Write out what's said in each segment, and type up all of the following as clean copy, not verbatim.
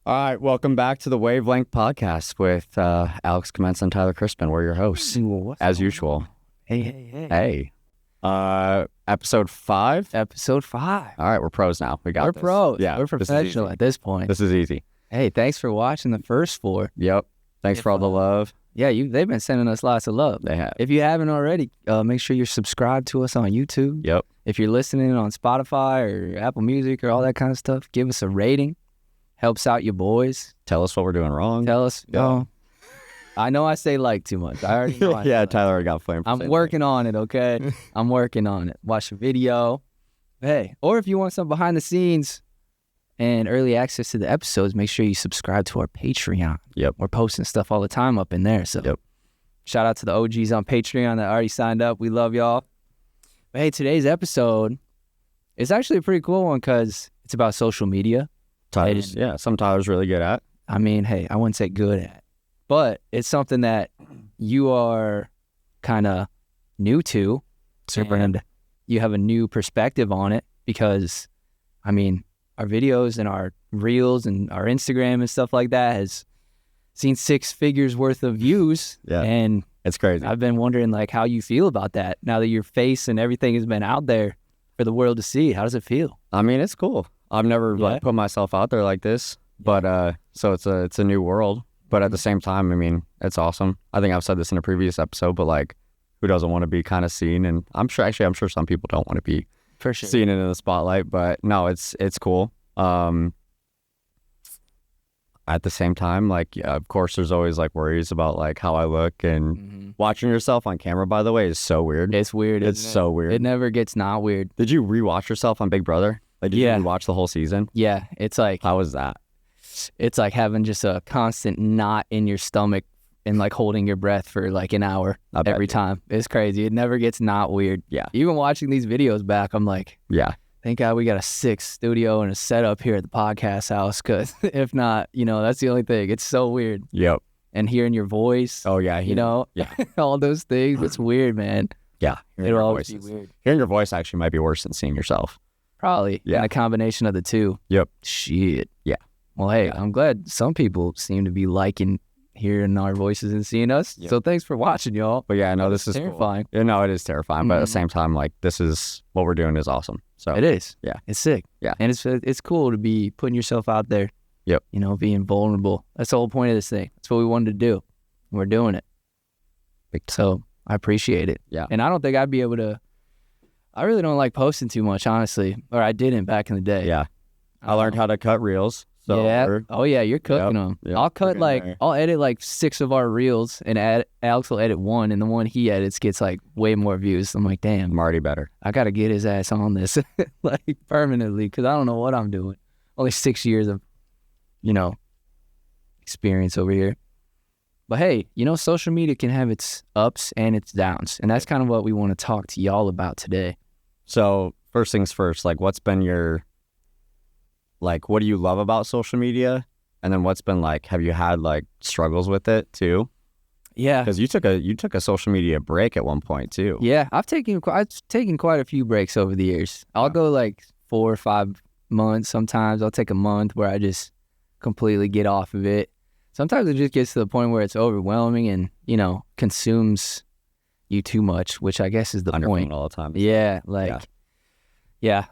All right, welcome back to the Wavelength Podcast with Alex Kamenca and Tyler Crispen. We're your hosts, as usual. Hey. Episode 5? Episode 5. All right, we're pros now. We got We're this. pros. Yeah, We're professional at this point. This is easy. Hey, thanks for watching the first 4. Yep. Thanks for all the love. Yeah, they've been sending us lots of love. They have. If you haven't already, make sure you're subscribed to us on YouTube. Yep. If you're listening on Spotify or Apple Music or all that kind of stuff, give us a rating. Helps out your boys. Tell us what we're doing wrong. Tell us. Yeah. No. I know I say like too much. I already know. Yeah, Tyler already got flamed. I'm working on it, okay? I'm working on it. Watch the video. Hey, or if you want some behind the scenes and early access to the episodes, make sure you subscribe to our Patreon. Yep. We're posting stuff all the time up in there. So Yep. Shout out to the OGs on Patreon that already signed up. We love y'all. But hey, today's episode is actually a pretty cool one because it's about social media. Some Tyler's really good at. I mean, hey, I wouldn't say good at, but it's something that you are kind of new to. And you have a new perspective on it because, I mean, our videos and our reels and our Instagram and stuff like that has seen 6 figures worth of views. Yeah. And it's crazy. I've been wondering like how you feel about that now that your face and everything has been out there for the world to see. How does it feel? I mean, it's cool. I've never put myself out there like this, but so it's a new world. But at the same time, I mean, it's awesome. I think I've said this in a previous episode, but like, who doesn't want to be kind of seen? And I'm sure some people don't want to be For sure. seen in the spotlight. But no, it's cool. At the same time, like, yeah, of course, there's always like worries about like how I look, and watching yourself on camera, by the way, is so weird. It's weird. It's so weird. It never gets not weird. Did you rewatch yourself on Big Brother? Like, did you rewatch the whole season? Yeah, it's like How was that? it's like having just a constant knot in your stomach and like holding your breath for like an hour every time. It's crazy. It never gets not weird. Yeah. Even watching these videos back, I'm like, Yeah. thank God we got a 6 studio and a setup here at the podcast house, because if not, that's the only thing. It's so weird. Yep. And hearing your voice, Oh yeah. yeah, all those things, it's weird, man. Yeah. It'll always be weird. Hearing your voice actually might be worse than seeing yourself. Probably. Yeah. And a combination of the two. Yep. Shit. Yeah. Well, hey, Yeah. I'm glad some people seem to be liking hearing our voices and seeing us. Yep. So thanks for watching, y'all. But yeah, no, this is terrifying. Cool. Yeah, no, it is terrifying. But at the same time, like, this is what we're doing is awesome. So It is. Yeah. It's sick. Yeah. And it's cool to be putting yourself out there. Yep. Being vulnerable. That's the whole point of this thing. That's what we wanted to do. We're doing it. So I appreciate it. Yeah. And I don't think I'd be able to. I really don't like posting too much, honestly. Or I didn't back in the day. Yeah. I learned how to cut reels. So yeah. Oh yeah, you're cooking them. Yep. I'll edit like 6 of our reels, and Alex will edit 1, and the one he edits gets like way more views. I'm like, damn, I'm already better. I gotta get his ass on this like permanently, because I don't know what I'm doing. Only 6 years of, experience over here. But hey, social media can have its ups and its downs, and that's kind of what we want to talk to y'all about today. So first things first, like, what's been your, like, what do you love about social media? And then what's been like, have you had like struggles with it too? Yeah. Because you took a social media break at one point too. Yeah, I've taken quite a few breaks over the years. I'll go like 4 or 5 months. Sometimes I'll take a month where I just completely get off of it. Sometimes it just gets to the point where it's overwhelming and, consumes you too much, which I guess is the point. All the time. Yeah,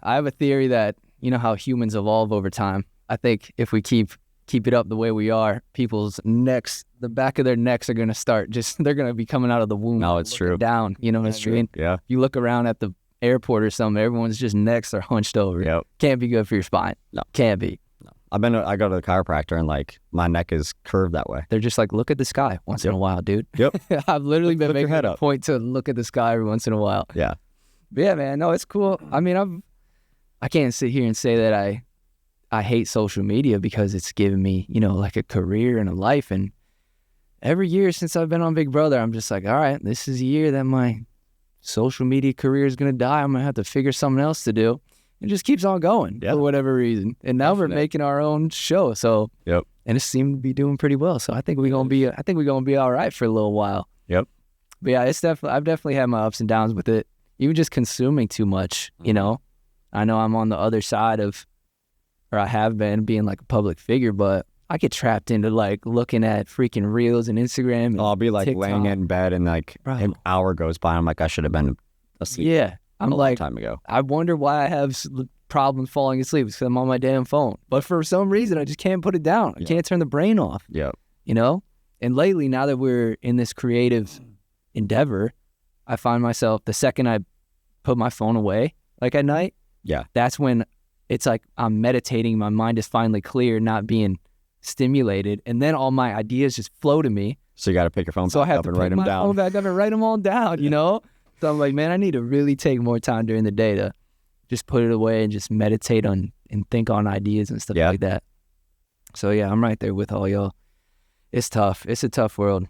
I have a theory that, how humans evolve over time. I think if we keep it up the way we are, people's necks, the back of their necks are going to start they're going to be coming out of the womb. No, it's true. Down, what I mean? Yeah. You look around at the airport or something, everyone's just necks are hunched over. Yep. Can't be good for your spine. No. Can't be. No. I go to the chiropractor and like my neck is curved that way. They're just like, look at the sky once in a while, dude. Yep. I've literally been Lift your making head a up. point to look at the sky every once in a while. Yeah. But yeah, man, no, it's cool. I mean, I can't sit here and say that I hate social media, because it's given me, like a career and a life. And every year since I've been on Big Brother, I'm just like, all right, this is a year that my social media career is going to die. I'm going to have to figure something else to do. It just keeps on going for whatever reason. And now we're making our own show. So, Yep. And it seemed to be doing pretty well. So I think we're going to be all right for a little while. Yep. But yeah, I've definitely had my ups and downs with it. Even just consuming too much, I know I'm on the other side of, or I have been, being like a public figure, but I get trapped into like looking at freaking reels and Instagram. And I'll be like TikTok. laying in bed and like an hour goes by. I'm like, I should have been asleep. Yeah. I'm a like, long time ago. I wonder why I have problems falling asleep. It's because I'm on my damn phone. But for some reason, I just can't put it down. I can't turn the brain off. Yeah. You know? And lately, now that we're in this creative endeavor, I find myself, the second I put my phone away, like at night, that's when it's like I'm meditating. My mind is finally clear, not being stimulated. And then all my ideas just flow to me. So you got to pick your phone back up and write them down. I got to write them all down, you know? So I'm like, man, I need to really take more time during the day to just put it away and just meditate on and think on ideas and stuff like that. So yeah, I'm right there with all y'all. It's tough. It's a tough world.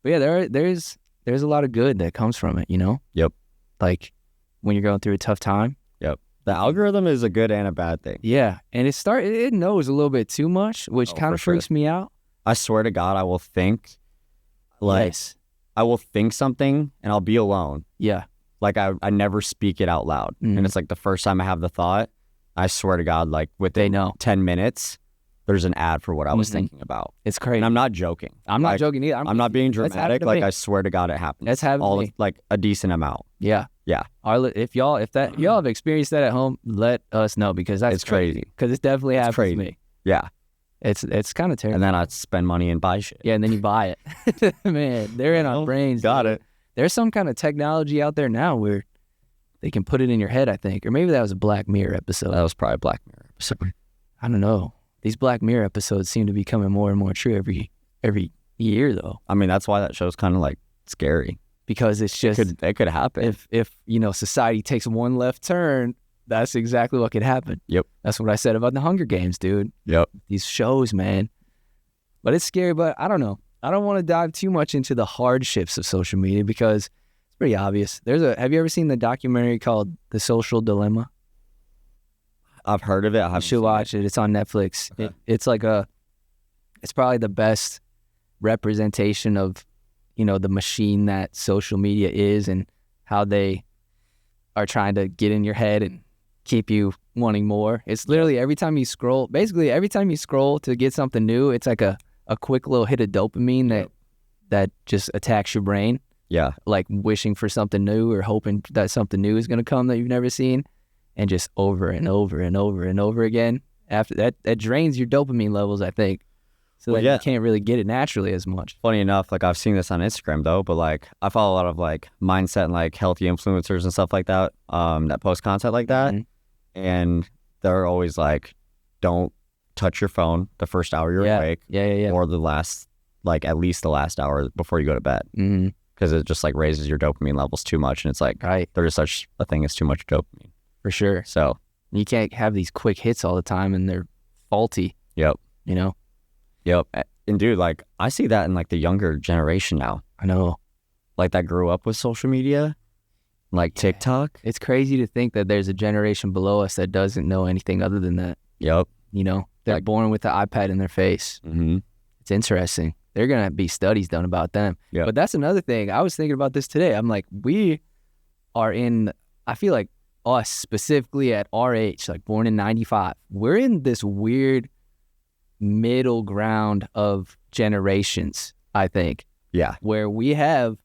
But yeah, there's a lot of good that comes from it, you know? Yep. Like when you're going through a tough time. Yep. The algorithm is a good and a bad thing. Yeah. And it knows a little bit too much, which kind of freaks me out. I swear to God, I will think I will think something and I'll be alone. Yeah. Like I never speak it out loud. And it's like the first time I have the thought, I swear to God, like within 10 minutes, there's an ad for what I was thinking about. It's crazy. And I'm not joking. I'm not joking either. I'm not being dramatic. Like I swear to God, it happens. That's happening. Like a decent amount. Yeah. Yeah. If y'all have experienced that at home, let us know because that's crazy. Because it definitely happens to me. Yeah. It's kind of terrible. And then I'd spend money and buy shit. Yeah, and then you buy it. Man, they're in our brains. Got it. There's some kind of technology out there now where they can put it in your head, I think. Or maybe that was a Black Mirror episode. That was probably a Black Mirror episode. I don't know. These Black Mirror episodes seem to be becoming more and more true every year, though. I mean, that's why that show's kind of like scary. Because it's just... It could happen. If society takes one left turn, that's exactly what could happen. Yep. That's what I said about the Hunger Games, dude. Yep. These shows, man. But it's scary, but I don't know. I don't want to dive too much into the hardships of social media because it's pretty obvious. Have you ever seen the documentary called The Social Dilemma? I've heard of it. You should watch it. It's on Netflix. Okay. It's probably the best representation of, the machine that social media is and how they are trying to get in your head and keep you wanting more. It's literally every time you scroll to get something new, it's like a quick little hit of dopamine that just attacks your brain. Yeah. Like wishing for something new or hoping that something new is going to come that you've never seen. And just over and over and over and over again. After that drains your dopamine levels, I think. So that you can't really get it naturally as much. Funny enough, like I've seen this on Instagram though, but like I follow a lot of like mindset and like healthy influencers and stuff like that, that post content like that. Mm-hmm. And they're always like, don't touch your phone the first hour you're awake. Yeah. Or at least the last hour before you go to bed. Mm-hmm. Because it just like raises your dopamine levels too much. And it's like, there's such a thing as too much dopamine. For sure. So you can't have these quick hits all the time and they're faulty. Yep. Yep. And dude, like I see that in like the younger generation now. I know. Like that grew up with social media, like TikTok. It's crazy to think that there's a generation below us that doesn't know anything other than that. Yep. They're born with the iPad in their face. Mm-hmm. It's interesting. They're going to be studies done about them. Yep. But that's another thing. I was thinking about this today. I'm like, I feel like us specifically at our age, like born in 95, we're in this weird middle ground of generations, I think. Yeah. Where we have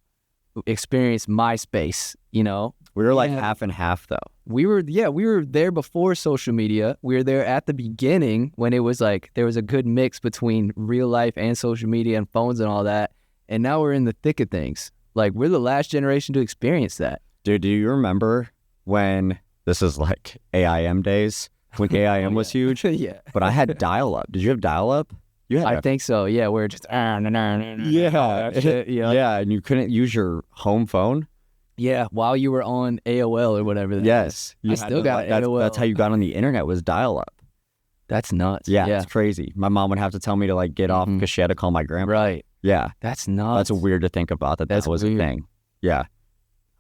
experienced MySpace, We were like half and half though. We were there before social media. We were there at the beginning when it was like there was a good mix between real life and social media and phones and all that. And now we're in the thick of things. Like we're the last generation to experience that. Dude, do you remember when this is like AIM days? When AIM was huge? Yeah. But I had dial-up. Did you have dial-up? I think so. Yeah, we're just yeah, and you couldn't use your home phone. Yeah, while you were on AOL or whatever. Yes, I still got AOL. That's how you got on the internet was dial-up. That's nuts. Yeah, it's crazy. My mom would have to tell me to like get off because she had to call my grandpa. Right. Yeah, that's nuts. That's weird to think about. That was weird. A thing. Yeah,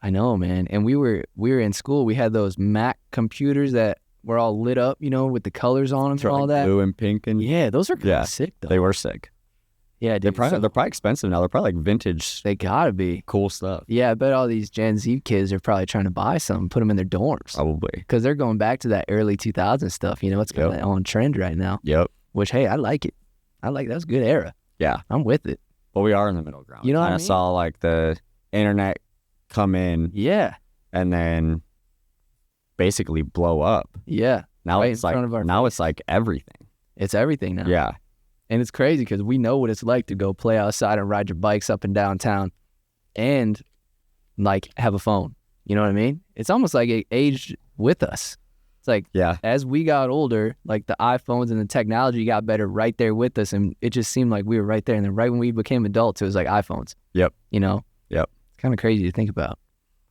I know, man. And we were in school. We had those Mac computers that were all lit up, with the colors on them and all that. Blue and pink and those are kind of sick though. They were sick. Yeah, dude. They're probably expensive now. They're probably like vintage. They gotta be cool stuff. Yeah, I bet all these Gen Z kids are probably trying to buy some, put them in their dorms. Probably because they're going back to that early 2000s stuff. It's kind of on trend right now. Yep. Which, hey, I like it. That's a good era. Yeah. I'm with it. But we are in the middle ground. You know what I mean? Saw like the internet come in. Yeah. And then basically blow up. Yeah. Now right it's like it's like everything. It's everything now. Yeah. And it's crazy because we know what it's like to go play outside and ride your bikes up and downtown and like have a phone. You know what I mean? It's almost like it aged with us. It's like as we got older, like the iPhones and the technology got better right there with us. And it just seemed like we were right there. And then right when we became adults, it was like iPhones. Yep. You know? Yep. It's kind of crazy to think about.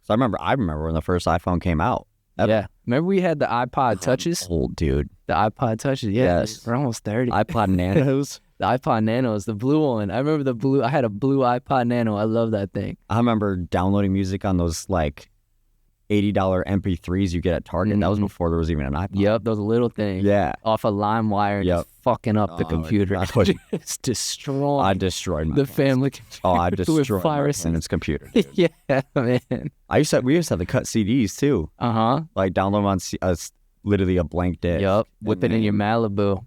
So I remember when the first iPhone came out. Yeah. Remember we had the iPod Touches? Old dude. The iPod Touches. Yeah. Yes. We're almost 30. iPod Nanos. The iPod Nanos, the blue one. I remember I had a blue iPod Nano. I love that thing. I remember downloading music on those like $80 MP3s you get at Target. Mm-hmm. That was before there was even an iPod. Yep, those little things. Yeah. Off a LimeWire, just fucking up the computer. It's destroying. I destroyed the family computer. Oh, I destroyed my parents' computer. Dude. Yeah, man. We used to have to cut CDs too. Like download them on literally a blank disc. Yep. Whip it in your Malibu.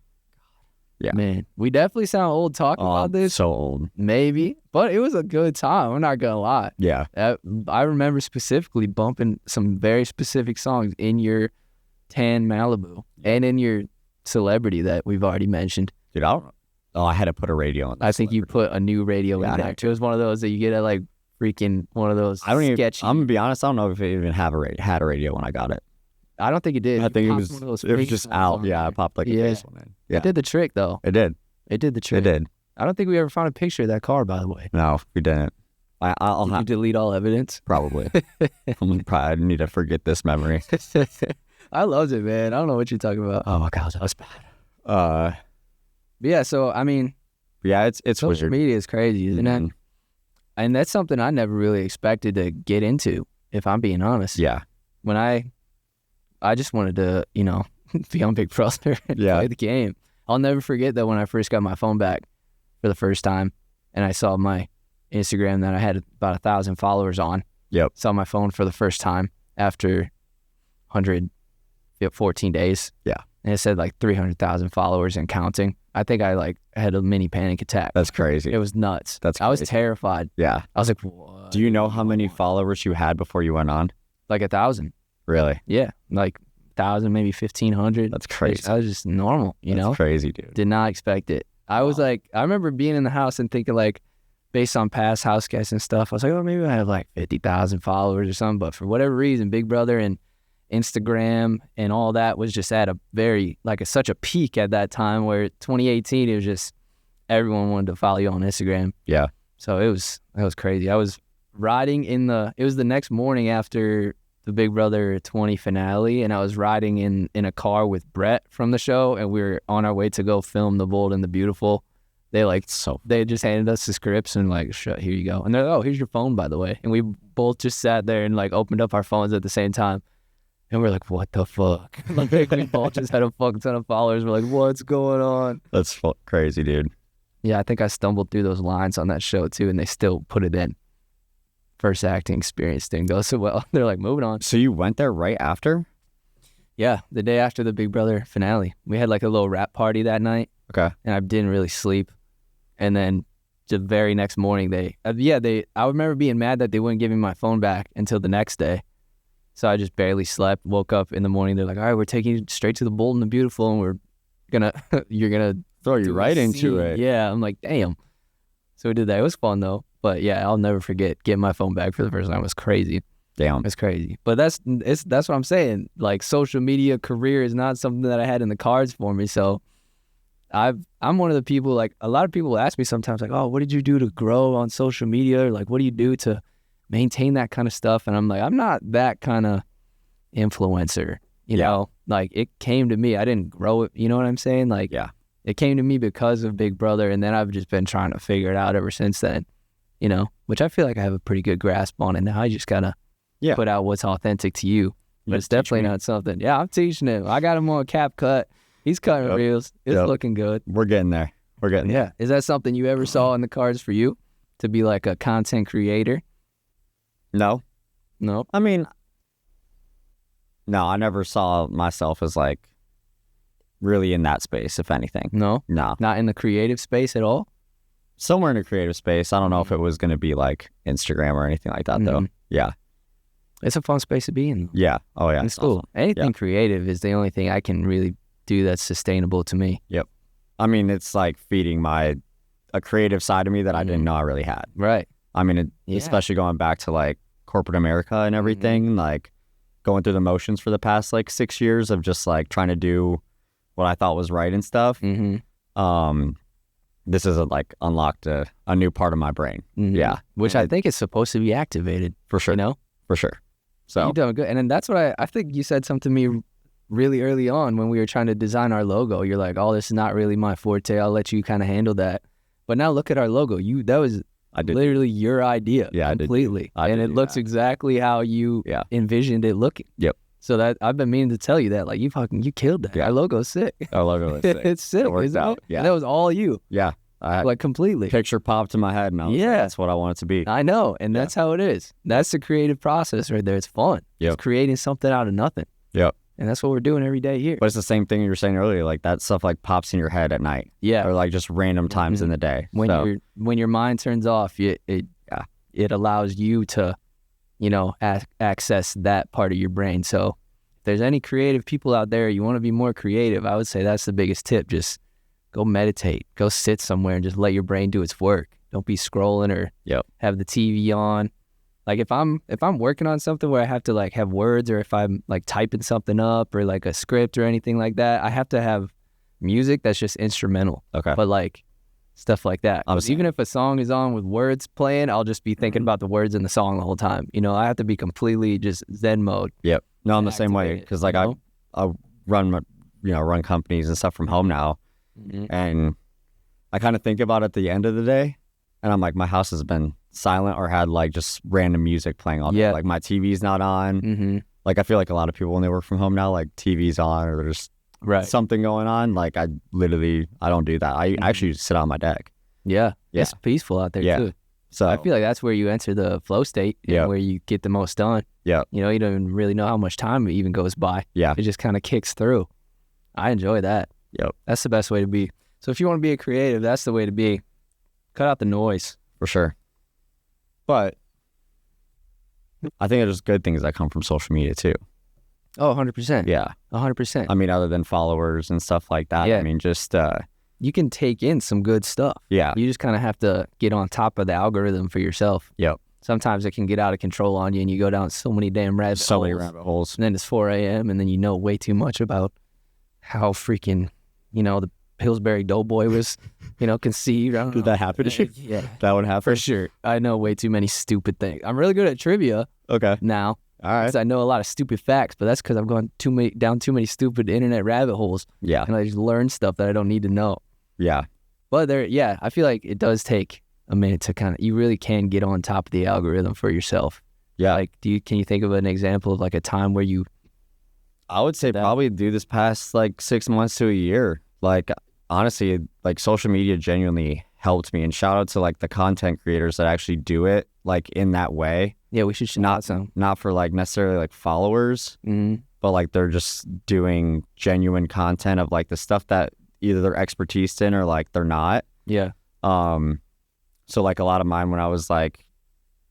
Yeah. Man, we definitely sound old talking about this. So old. Maybe. But it was a good time. I'm not going to lie. Yeah. I remember specifically bumping some very specific songs in your tan Malibu and in your Celebrity that we've already mentioned. Dude, I had to put a radio on. I think you put a new radio in there. It was one of those that you get at like freaking one of those sketchy. I'm going to be honest. I don't know if it even had a radio when I got it. I don't think it did. I think it was just out. Yeah, I popped like a face one in. Yeah. It did the trick, though. It did. It did the trick. It did. I don't think we ever found a picture of that car, by the way. No, we didn't. Did you delete all evidence? Probably. I need to forget this memory. I loved it, man. I don't know what you're talking about. Oh, my God, that was bad. But yeah, so, I mean. Yeah, it's social wizard. Media is crazy, isn't it? And that's something I never really expected to get into, if I'm being honest. Yeah. When I just wanted to, be on Big Brother and play the game. I'll never forget that when I first got my phone back for the first time and I saw my Instagram that I had about 1,000 followers on. Yep. Saw my phone for the first time after 114 days. Yeah. And it said like 300,000 followers and counting. I think I had a mini panic attack. That's crazy. It was nuts. I was terrified. Yeah. I was like, what? Do you know how many followers you had before you went on? Like 1,000. Really? Yeah. Like 1,000, maybe 1,500. That's crazy. That was just normal, you know? That's crazy, dude. Did not expect it. I was like, I remember being in the house and thinking like, based on past house guests and stuff, I was like, oh, maybe I have like 50,000 followers or something. But for whatever reason, Big Brother and Instagram and all that was just at a very, such a peak at that time where 2018, it was just, everyone wanted to follow you on Instagram. Yeah. So it was crazy. I was riding it was the next morning after the Big Brother 20 finale, and I was riding in a car with Brett from the show, and we were on our way to go film The Bold and the Beautiful. They just handed us the scripts and here you go. And they're like, oh, here's your phone, by the way. And we both just sat there and opened up our phones at the same time. And we're like, what the fuck? We both just had a fuck ton of followers. We're like, what's going on? That's crazy, dude. Yeah, I think I stumbled through those lines on that show too, and they still put it in. First acting experience didn't go so well. They're like, moving on. So you went there right after? Yeah, the day after the Big Brother finale. We had a little rap party that night. Okay. And I didn't really sleep. And then the very next morning, I remember being mad that they wouldn't give me my phone back until the next day. So I just barely slept, woke up in the morning. They're like, all right, we're taking you straight to the Bold and the Beautiful, and you're going to throw you right into it. Yeah, I'm like, damn. So we did that. It was fun, though. But yeah, I'll never forget getting my phone back for the first time. It was crazy. Damn. It's crazy. But that's what I'm saying. Social media career is not something that I had in the cards for me. So I'm one of the people, a lot of people ask me sometimes, oh, what did you do to grow on social media? Or what do you do to maintain that kind of stuff? And I'm like, I'm not that kind of influencer, you know? It came to me. I didn't grow it. You know what I'm saying? Yeah. It came to me because of Big Brother, and then I've just been trying to figure it out ever since then, which I feel like I have a pretty good grasp on it. Now I just gotta put out what's authentic to you. But it's definitely not something. Yeah, I'm teaching him. I got him on cap cut. He's cutting reels. It's looking good. We're getting there. Yeah. Is that something you ever saw in the cards for you, to be a content creator? No. No? I mean, no, I never saw myself as really in that space, if anything. No, No. not in the creative space at all. Somewhere in a creative space. I don't know if it was going to be like Instagram or anything like that, though. Yeah. It's a fun space to be in. Yeah. Oh, yeah. It's cool. Awesome. Anything creative is the only thing I can really do that's sustainable to me. Yep. I mean, it's like feeding a creative side of me that I didn't know I really had. Right. I mean, especially going back to like corporate America and everything, like going through the motions for the past like 6 years of just like trying to do what I thought was right and stuff. This has like unlocked a new part of my brain. Yeah. Which I think is supposed to be activated. For sure. You know? For sure. So you're doing good. And then that's what I think you said something to me really early on when we were trying to design our logo. You're like, oh, this is not really my forte. I'll let you kind of handle that. But now look at our logo. That was literally your idea. Yeah, completely. And it looks exactly how you envisioned it looking. Yep. So that I've been meaning to tell you that. Like, you killed that. Yeah. Our logo's sick. Our logo is sick. It's sick. It worked out. Yeah. That was all you. Yeah. Like, completely. Picture popped in my head and I was like, that's what I want it to be. I know. And that's how it is. That's the creative process right there. It's fun. Yep. It's creating something out of nothing. Yep. And that's what we're doing every day here. But it's the same thing you were saying earlier. Like that stuff like pops in your head at night. Yeah. Or like just random times in the day. When your mind turns off, it allows you to, access that part of your brain. So if there's any creative people out there, you want to be more creative, I would say that's the biggest tip. Just go meditate, go sit somewhere and just let your brain do its work. Don't be scrolling or have the TV on. Like if I'm working on something where I have to like have words, or if I'm like typing something up or like a script or anything like that, I have to have music that's just instrumental. Okay. But like stuff like that. Even if a song is on with words playing, I'll just be thinking about the words in the song the whole time. I have to be completely just Zen mode. Yep. No, I'm the same way because like I run run companies and stuff from home now, and I kind of think about it at the end of the day, and I'm like, my house has been silent or had like just random music playing all day. Like my TV's not on. Like I feel like a lot of people when they work from home now, like TV's on or there's something going on. Like I don't do that. I actually sit on my deck. Yeah. It's peaceful out there too. So I feel like that's where you enter the flow state and where you get the most done. Yeah. You don't even really know how much time it even goes by. Yeah. It just kind of kicks through. I enjoy that. Yep. That's the best way to be. So if you want to be a creative, that's the way to be. Cut out the noise. For sure. But I think there's good things that come from social media too. Oh, 100%. Yeah. 100%. I mean, other than followers and stuff like that. Yeah. I mean, just... you can take in some good stuff. Yeah. You just kind of have to get on top of the algorithm for yourself. Yep. Sometimes it can get out of control on you and you go down so many damn rabbit holes. And then it's 4 a.m. and then you know way too much about how freaking, the Pillsbury Doughboy was, conceived. I don't know. Did that happen to you? Yeah. That would happen? For sure. I know way too many stupid things. I'm really good at trivia. Okay. Now. All right. Because I know a lot of stupid facts, but that's because I've gone down too many stupid internet rabbit holes. Yeah. And I just learn stuff that I don't need to know. Yeah. But I feel like it does take a minute to you really can get on top of the algorithm for yourself. Yeah. Like, can you think of an example of like a time where you... I would say probably do this past like 6 months to a year. Like, honestly, like social media genuinely helped me, and shout out to like the content creators that actually do it like in that way. Yeah, we should not for like necessarily like followers, but like they're just doing genuine content of like the stuff that either they're expertise in or like they're not. Yeah. So like a lot of mine when I was like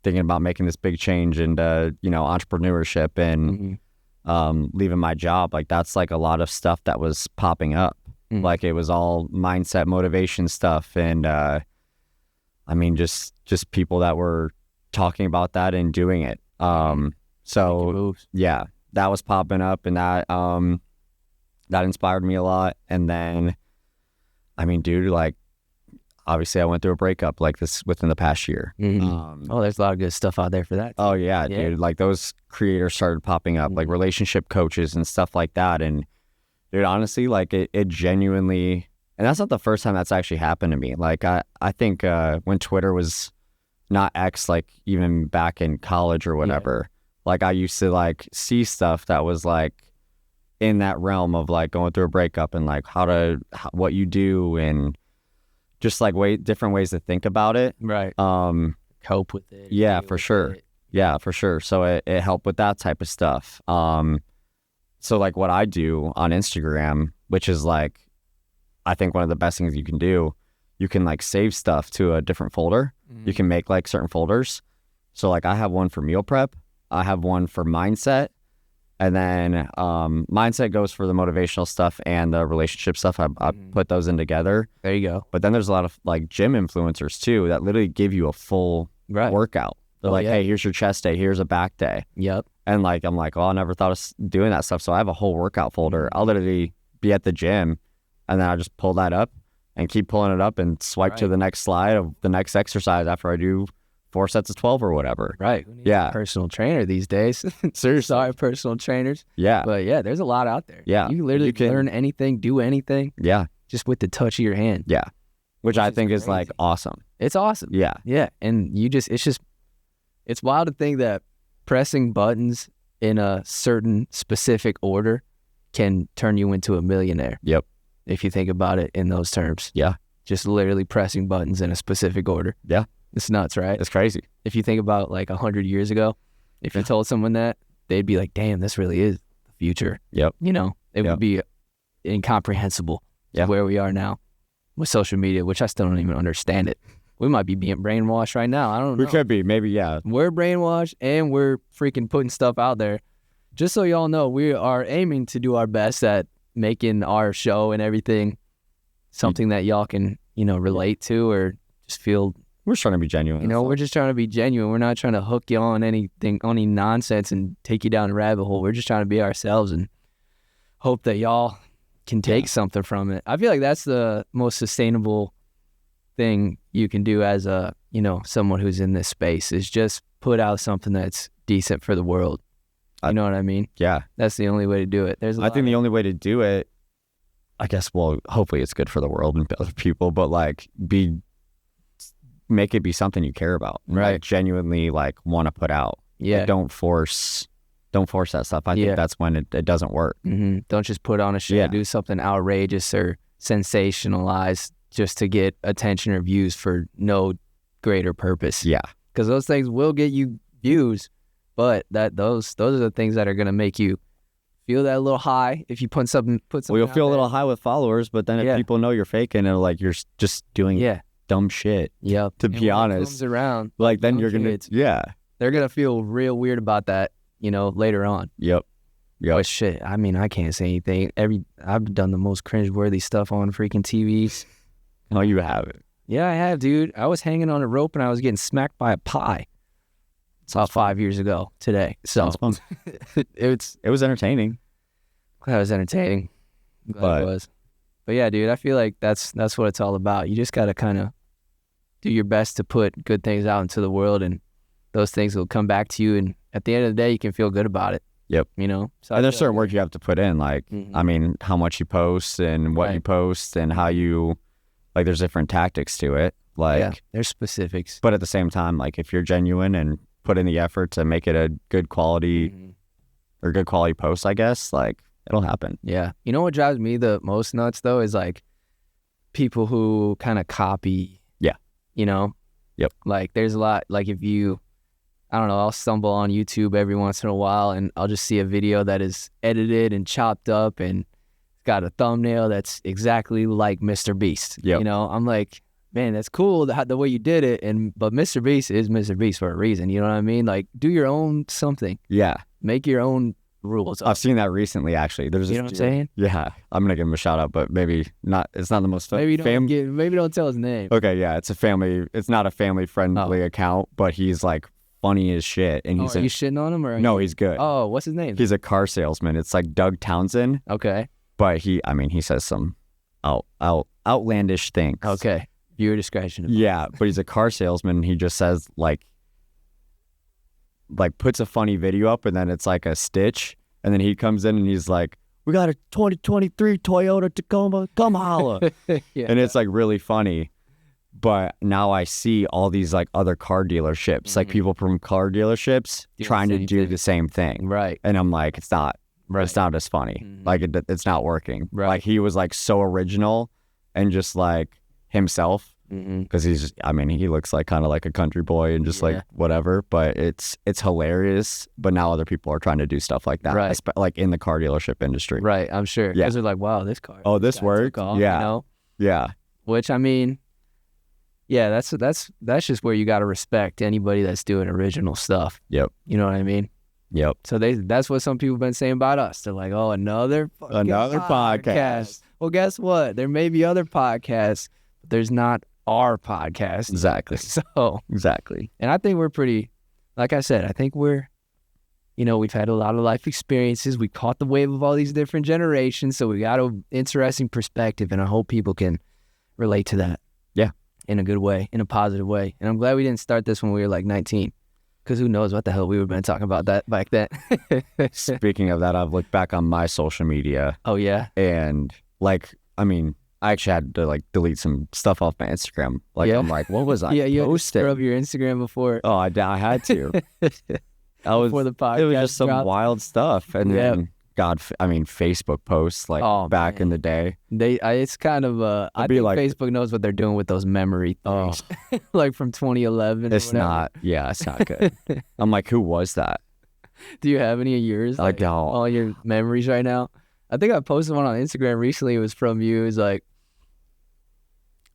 thinking about making this big change into, entrepreneurship and leaving my job, like that's like a lot of stuff that was popping up. Like it was all mindset motivation stuff. And I mean, just people that were talking about that and doing it. So yeah, that was popping up, and that inspired me a lot. And then, I mean, dude, like obviously I went through a breakup like this within the past year. There's a lot of good stuff out there for that. Oh yeah, dude. Like those creators started popping up, like relationship coaches and stuff like that. And dude, honestly, like it genuinely, and that's not the first time that's actually happened to me. Like I think when Twitter was not X, like even back in college or whatever, like I used to like see stuff that was like in that realm of like going through a breakup and like what you do and just like different ways to think about it. Right. Cope with it. Yeah, for sure. Yeah, for sure. So it helped with that type of stuff. So like what I do on Instagram, which is like, I think one of the best things you can do. You can like save stuff to a different folder. You can make like certain folders. So like I have one for meal prep. I have one for mindset. And then mindset goes for the motivational stuff and the relationship stuff. I put those in together. There you go. But then there's a lot of like gym influencers too that literally give you a full workout. They're like, hey, here's your chest day. Here's a back day. Yep. And like, I'm like, I never thought of doing that stuff. So I have a whole workout folder. I'll literally be at the gym and then I just pull that up and keep pulling it up and swipe to the next slide of the next exercise after I do 4 sets of 12 or whatever. Right. Yeah. Personal trainer these days. Seriously. Sorry, personal trainers. Yeah. But yeah, there's a lot out there. Yeah. You literally can learn anything, do anything. Yeah. Just with the touch of your hand. Yeah. Which I think is like awesome. It's awesome. Yeah. Yeah. And it's wild to think that pressing buttons in a certain specific order can turn you into a millionaire. Yep. If you think about it in those terms. Yeah. Just literally pressing buttons in a specific order. Yeah. It's nuts, right? It's crazy. If you think about like 100 years ago, if you told someone that, they'd be like, damn, this really is the future. Yep. You know, it would be incomprehensible to where we are now with social media, which I still don't even understand it. We might be being brainwashed right now. I don't know. We could be. Maybe, yeah. We're brainwashed and we're freaking putting stuff out there. Just so y'all know, we are aiming to do our best at making our show and everything something that y'all can, relate to or just feel. We're just trying to be genuine. We're just trying to be genuine. We're not trying to hook you on anything, any nonsense and take you down a rabbit hole. We're just trying to be ourselves and hope that y'all can take something from it. I feel like that's the most sustainable thing you can do as a, someone who's in this space is just put out something that's decent for the world. You know what I mean? Yeah. That's the only way to do it. I think the only way to do it, I guess, well, hopefully it's good for the world and other people, but like make it be something you care about. Right. Like, genuinely like want to put out. Yeah. Like, don't force that stuff. I think that's when it doesn't work. Mm-hmm. Don't just put on a show, do something outrageous or sensationalized just to get attention or views for no greater purpose. Yeah. Because those things will get you views, but those are the things that are going to make you feel that little high if you put something. Well, you'll feel a little high with followers, but then if people know you're faking and like you're just doing dumb shit. Yep. To be honest, comes around, like then you're gonna they're gonna feel real weird about that, later on. Yep. But shit, I mean, I can't say anything. I've done the most cringeworthy stuff on freaking TVs. Oh, you have it. Yeah, I have, dude. I was hanging on a rope and I was getting smacked by a pie. It's about 5 years ago today. So it was entertaining. Glad it was entertaining. Glad it was. But yeah, dude, I feel like that's what it's all about. You just gotta kind of do your best to put good things out into the world, and those things will come back to you. And at the end of the day, you can feel good about it. Yep. So and there's certain work you have to put in, like I mean, how much you post and what you post and how you. Like, there's different tactics to it. Like, there's specifics. But at the same time, like, if you're genuine and put in the effort to make it a good quality or good quality post, I guess, like, it'll happen. Yeah. You know what drives me the most nuts, though, is, like, people who kind of copy. Yeah. Yep. Like, there's a lot, like, if you, I don't know, I'll stumble on YouTube every once in a while, and I'll just see a video that is edited and chopped up and got a thumbnail that's exactly like Mr. Beast. Yep. I'm like, man, that's cool the way you did it, but Mr. Beast is Mr. Beast for a reason. You know what I mean? Like, do your own something. Yeah. Make your own rules. I've seen that recently, actually. There's you know what I'm saying? Yeah. I'm gonna give him a shout out, but maybe not. It's not the most maybe don't tell his name. Okay, yeah, it's not a family friendly account, but he's like funny as shit. And he's are you shitting on him or? No, he's good. Oh, what's his name? He's a car salesman. It's like Doug Townsend. Okay. But he says some outlandish things. Okay. Viewer discretion. Yeah, but he's a car salesman. And he just says like puts a funny video up and then it's like a stitch. And then he comes in and he's like, we got a 2023 Toyota Tacoma, come holla. And it's like really funny. But now I see all these like other car dealerships, like people from car dealerships trying to do the same thing. Right. And I'm like, it's not. Right. It's not as funny. Like it's not working. Right. Like he was like so original and just like himself. because he's just, I mean, he looks like kind of like a country boy and just like whatever, but it's hilarious. But now other people are trying to do stuff like that, right? Like in the car dealership industry, right? I'm sure, because they're like, wow, this car, this worked, off, you know? Yeah. Which, I mean, yeah, that's just where you got to respect anybody that's doing original stuff. Yep. You know what I mean? Yep. So that's what some people have been saying about us. They're like, oh, another podcast. Well, guess what? There may be other podcasts, but there's not our podcast. Exactly. So exactly. And I think we're pretty, like I said, I think we're, you know, we've had a lot of life experiences. We caught the wave of all these different generations. So we got an interesting perspective, and I hope people can relate to that. Yeah. In a good way, in a positive way. And I'm glad we didn't start this when we were like 19. Because who knows what the hell we would have been talking about that back then. Speaking of that, I've looked back on my social media. Oh, yeah? And, like, I mean, I actually had to, like, delete some stuff off my Instagram. Like, I'm like, what was I posting? You had to scrub your Instagram before. Oh, I had to. Before the podcast. It was just some wild stuff. And then, Facebook posts, like, back in the day. It's kind of, I think like, Facebook knows what they're doing with those memory things. Like from 2011 It's not good. I'm like, who was that? Do you have any of yours? Like all your memories right now? I think I posted one on Instagram recently. It was from you. It was like,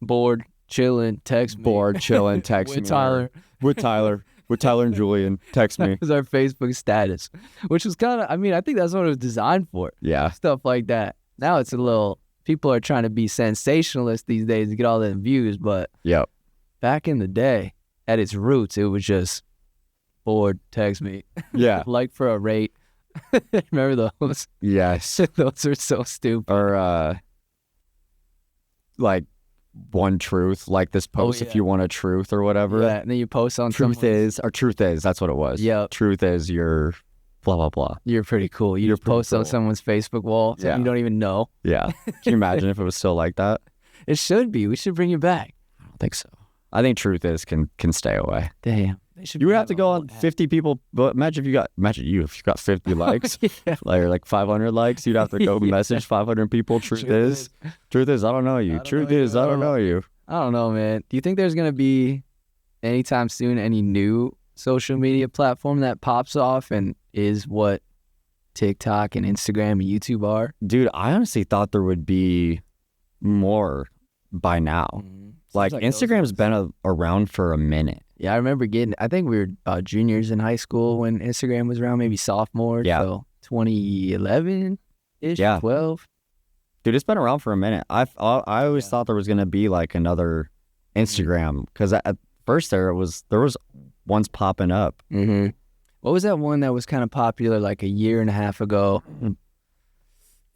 bored, chilling, text me. Bored, chilling, text me. With Tyler. With Tyler and Julian, text me. It was our Facebook status, which was kind of, I mean, I think that's what it was designed for. Yeah. Stuff like that. Now it's a little, people are trying to be sensationalist these days to get all the views, but back in the day, at its roots, it was just bored, text me. Yeah. Like for a rate. Remember those? Yes. Those are so stupid. Or, like, one truth, like this post if you want a truth or whatever. Yeah, and then you post on truth is, that's what it was. Yeah. Truth is your blah, blah, blah. You're pretty cool. You just post on someone's Facebook wall so you don't even know. Yeah. Can you imagine if it was still like that? It should be. We should bring it back. I don't think so. I think truth is can stay away. Damn. You would have to go on 50 people, but imagine if you got 50 likes, like 500 likes, you'd have to go message 500 people. Truth is, I don't know you. Truth is, I don't know you. I don't know, man. Do you think there's going to be anytime soon any new social media platform that pops off and is what TikTok and Instagram and YouTube are? Dude, I honestly thought there would be more by now. Mm-hmm. Like Instagram's been around for a minute. Yeah, I remember I think we were juniors in high school when Instagram was around, maybe sophomore. Yeah. So 2011-ish, 12. Dude, it's been around for a minute. I always thought there was going to be like another Instagram because at first there was ones popping up. Mm-hmm. What was that one that was kind of popular like a year and a half ago?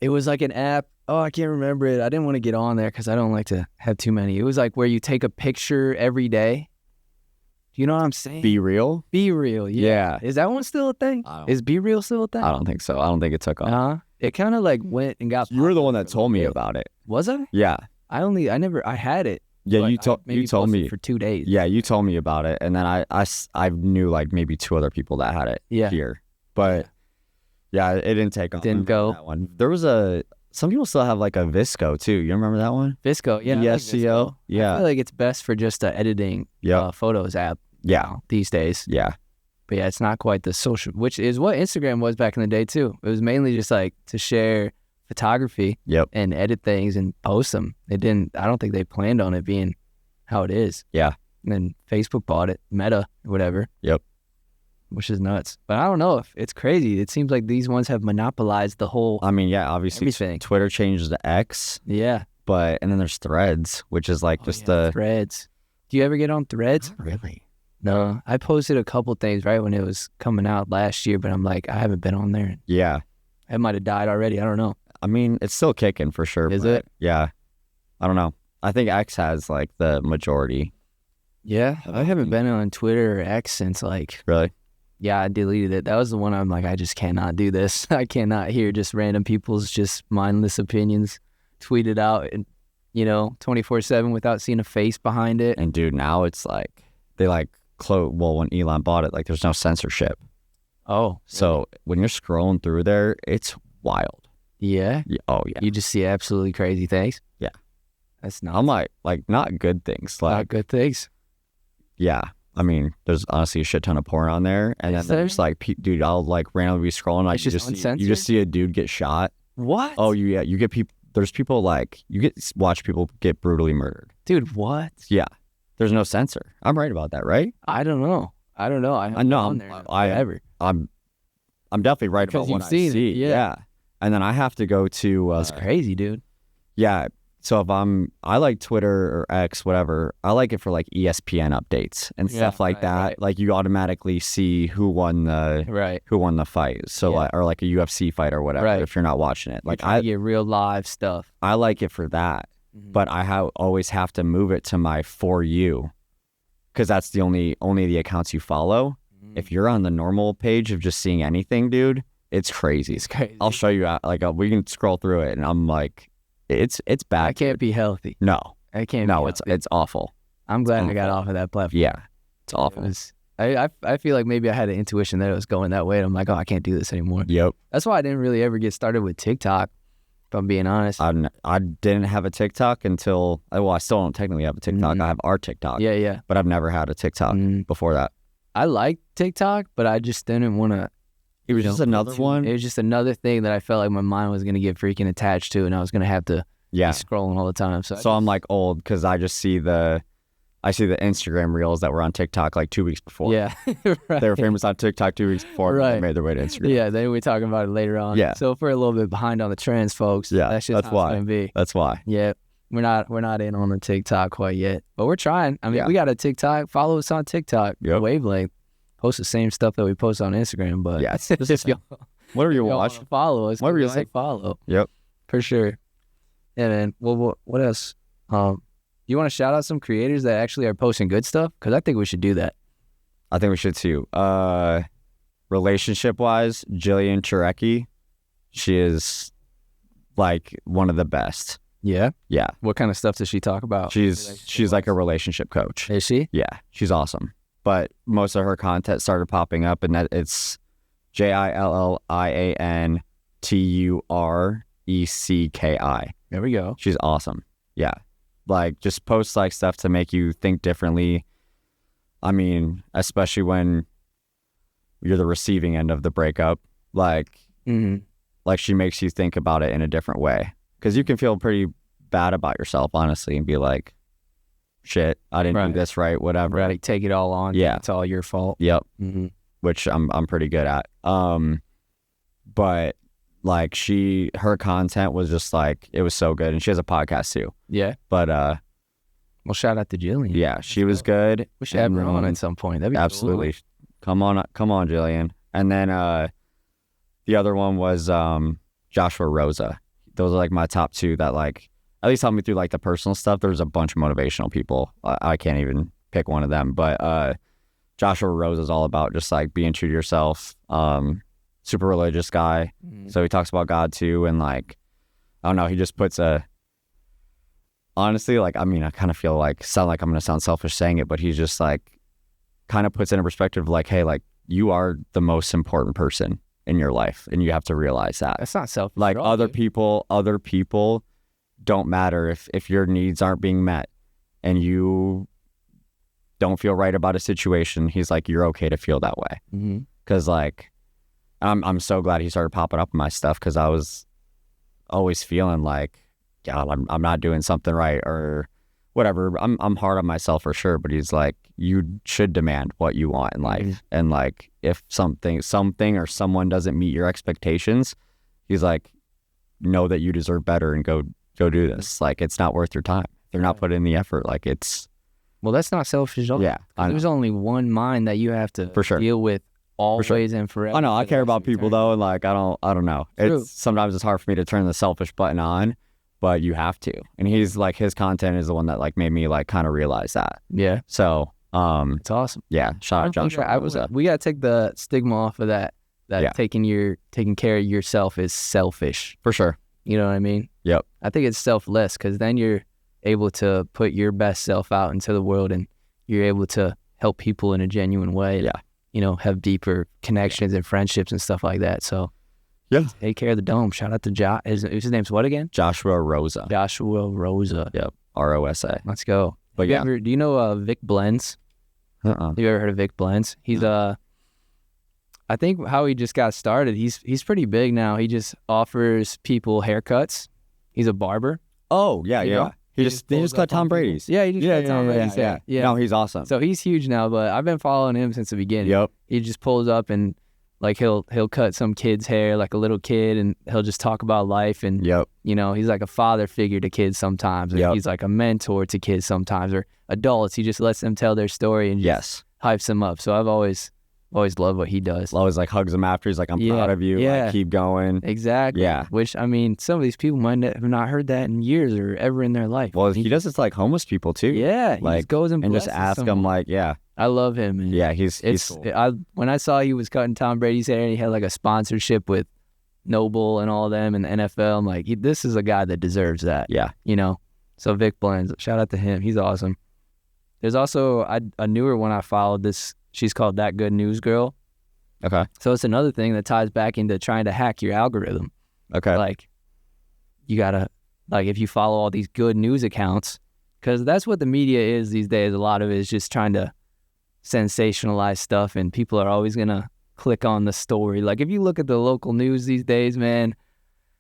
It was like an app. Oh, I can't remember it. I didn't want to get on there because I don't like to have too many. It was like where you take a picture every day. Do you know what I'm saying? Be Real? Be Real, yeah. Is that one still a thing? Is Be Real still a thing? I don't think so. I don't think it took off. It kind of like went and got. You were the one that told me about it. Was I? Yeah. I had it. Yeah, you told me for 2 days. Yeah, you told me about it, and then I knew like maybe 2 other people that had it here, but yeah, it didn't take off. Didn't go. That one. There was some people still have like a Visco too. You remember that one? Visco, yeah. VSCO. Like yeah. I feel like it's best for just editing photos app. Yeah. These days. Yeah. But yeah, it's not quite the social, which is what Instagram was back in the day too. It was mainly just like to share photography and edit things and post them. I don't think they planned on it being how it is. Yeah. And then Facebook bought it, Meta or whatever. Yep. Which is nuts. But I don't know if it's crazy. It seems like these ones have monopolized the whole. I mean, yeah, obviously everything. Twitter changes to X. Yeah. And then there's Threads, which is like Threads. Do you ever get on Threads? Not really. No. I posted a couple things right when it was coming out last year, but I'm like, I haven't been on there. Yeah. It might have died already. I don't know. I mean, it's still kicking for sure. Is it? Yeah. I don't know. I think X has like the majority. Yeah. I haven't been on Twitter or X since like. Really? Yeah, I deleted it. That was the one I'm like, I just cannot do this. I cannot hear just random people's just mindless opinions tweeted out and, 24/7 without seeing a face behind it. And dude, now it's like, they like when Elon bought it, like there's no censorship. Oh. So when you're scrolling through there, it's wild. Yeah? Oh, yeah. You just see absolutely crazy things? Yeah. That's not. I'm like not good things. Like, not good things. yeah. I mean, there's honestly a shit ton of porn on there, and then there's like, dude, I'll like randomly be scrolling, like you just see a dude get shot. What? Oh, you get people. There's people like watch people get brutally murdered. Dude, what? Yeah, there's no censor. I'm right about that, right? I don't know. I know. I'm definitely right about what I see. Yeah. And then I have to go to. That's crazy, dude. Yeah. So if I like Twitter or X, whatever, I like it for like ESPN updates and stuff like that. Right. Like you automatically see who won the fight. So like, or like a UFC fight or whatever, if you're not watching it. Like I get real live stuff. I like it for that, but I always have to move it to my For You, because that's the only the accounts you follow. If you're on the normal page of just seeing anything, dude, it's crazy. It's crazy. I'll show you like we can scroll through it, and I'm like. It's bad. I can't be healthy. No. I can't No, be it's awful. I'm glad I got off of that platform. Yeah. It's awful. I feel like maybe I had an intuition that it was going that way, and I'm like, oh, I can't do this anymore. Yep. That's why I didn't really ever get started with TikTok, if I'm being honest. I didn't have a TikTok until, well, I still don't technically have a TikTok. I have our TikTok. Yeah. But I've never had a TikTok before that. I liked TikTok, but I just didn't want to. It was just another one. It was just another thing that I felt like my mind was going to get freaking attached to, and I was going to have to be scrolling all the time. So I'm like old because I just see the Instagram reels that were on TikTok like 2 weeks before. Yeah, right. They were famous on TikTok 2 weeks before. Right. They made their way to Instagram. Yeah, then we're talking about it later on. Yeah. So if we're a little bit behind on the trends, folks, that's just how it's going to be. That's why. Yeah. We're not in on the TikTok quite yet, but we're trying. I mean, we got a TikTok. Follow us on TikTok. Yep. Wavelength. Post the same stuff that we post on Instagram, but whatever you watch, follow us. Whatever you like, follow. Yep, for sure. Yeah, man. Well, what else? You want to shout out some creators that actually are posting good stuff? Because I think we should do that. I think we should too. Relationship wise, Jillian Charecki, she is like one of the best. Yeah. Yeah. What kind of stuff does she talk about? She's like a relationship coach. Is she? Yeah, she's awesome. But most of her content started popping up, and it's JillianTurecki. There we go. She's awesome. Yeah. Like, just posts like stuff to make you think differently. I mean, especially when you're the receiving end of the breakup. Like, like she makes you think about it in a different way. Because you can feel pretty bad about yourself, honestly, and be like, shit, I didn't do this right, whatever. Right, take it all on. Yeah. It's all your fault. Yep. Which I'm pretty good at. But like her content was just like, it was so good. And she has a podcast too. Yeah. But well, shout out to Jillian. Yeah, she was good. We should have her on at some point. That'd be absolutely cool. Come on, Jillian. And then the other one was Joshua Rosa. Those are like my top two that like at least helped me through like the personal stuff. There's a bunch of motivational people. I can't even pick one of them, but Joshua Rosa is all about just like being true to yourself. Super religious guy. So he talks about God too. And like, I don't know, he just puts honestly, like, I mean, I kind of sound like I'm going to sound selfish saying it, but he's just like, kind of puts in a perspective like, hey, like you are the most important person in your life. And you have to realize that. That's not selfish. Like other people don't matter if your needs aren't being met and you don't feel right about a situation. He's like, you're okay to feel that way. Cause like, I'm so glad he started popping up in my stuff. Cause I was always feeling like, God, I'm not doing something right or whatever. I'm hard on myself for sure. But he's like, you should demand what you want in life. And like, if something or someone doesn't meet your expectations, he's like, know that you deserve better and go do this. Like, it's not worth your time. They're not putting in the effort. Like, it's... Well, that's not selfish. Yeah. There's only one mind that you have to deal with always and forever. I know. I care about people though. And like, I don't know. Sometimes it's hard for me to turn the selfish button on, but you have to. And he's like, his content is the one that like made me like kind of realize that. Yeah. So, it's awesome. Yeah. Shout out Joshua. We got to take the stigma off of that taking care of yourself is selfish. For sure. You know what I mean? Yep. I think it's selfless because then you're able to put your best self out into the world and you're able to help people in a genuine way. Yeah. You know, have deeper connections and friendships and stuff like that. So, take care of the dome. Shout out to his name's what again? Joshua Rosa. Joshua Rosa. Yep. ROSA. Let's go. But Do you know Vic Blends? Have you ever heard of Vic Blends? He's I think how he just got started, he's pretty big now. He just offers people haircuts. He's a barber. Oh, yeah, You know? He just cut Tom Brady's. Yeah, he just cut Tom Brady's. Yeah. No, he's awesome. So he's huge now, but I've been following him since the beginning. Yep. He just pulls up and like he'll cut some kid's hair, like a little kid, and he'll just talk about life. And you know, he's like a father figure to kids sometimes. Or he's like a mentor to kids sometimes, or adults. He just lets them tell their story and just hypes them up. So I've always loved what he does. Always like hugs him after. He's like, I'm proud of you. Like, keep going. Exactly. Yeah. Which, I mean, some of these people might have not heard that in years or ever in their life. Well, he does this like homeless people too. Yeah. Like, he just goes and just ask them like, I love him. Man. Yeah, he's cool. When I saw he was cutting Tom Brady's hair and he had like a sponsorship with Noble and all them and the NFL, I'm like, this is a guy that deserves that. Yeah. You know? So Vic Blends, shout out to him. He's awesome. There's also a newer one I followed. She's called That Good News Girl. Okay. So it's another thing that ties back into trying to hack your algorithm. Okay. Like, you gotta, like, if you follow all these good news accounts, because that's what the media is these days. A lot of it is just trying to sensationalize stuff, and people are always gonna click on the story. Like, if you look at the local news these days, man,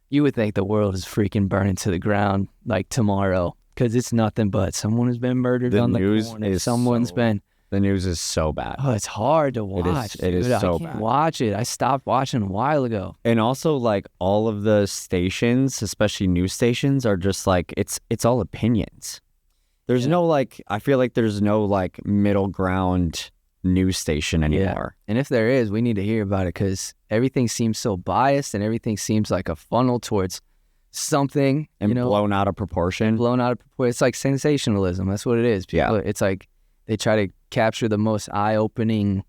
you would think the world is freaking burning to the ground like tomorrow, because it's nothing but someone has been murdered on the corner. The news is so bad. Oh, it's hard to watch. It is so I can't bad. watch it. I stopped watching a while ago. And also, like, all of the stations, especially news stations, are just like, it's all opinions. There's no, like, I feel like there's no, like, middle ground news station anymore. Yeah. And if there is, we need to hear about it, because everything seems so biased and everything seems like a funnel towards something. And blown out of proportion. It's like sensationalism. That's what it is. People, it's like they try to capture the most eye-opening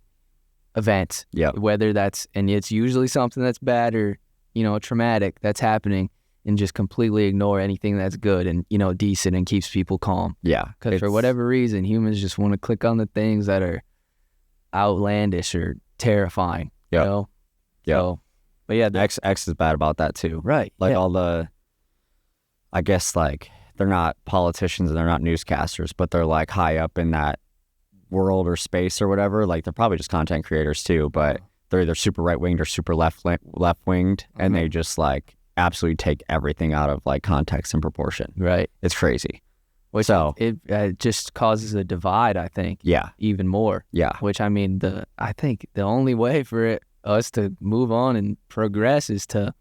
event. Yeah. Whether that's, and it's usually something that's bad or, you know, traumatic that's happening, and just completely ignore anything that's good and, you know, decent and keeps people calm. Yeah. Because for whatever reason, humans just want to click on the things that are outlandish or terrifying. Yeah. You know? Yeah. So, but yeah. X is bad about that too. Right. Like all the, I guess, like, they're not politicians and they're not newscasters, but they're like high up in that world or space or whatever. Like, they're probably just content creators too, but they're either super right-winged or super left-winged, and they just like absolutely take everything out of like context and proportion. Right. It's crazy. Which it just causes a divide, I think. Yeah. Even more. Yeah. Which, I mean, I think the only way for us to move on and progress is to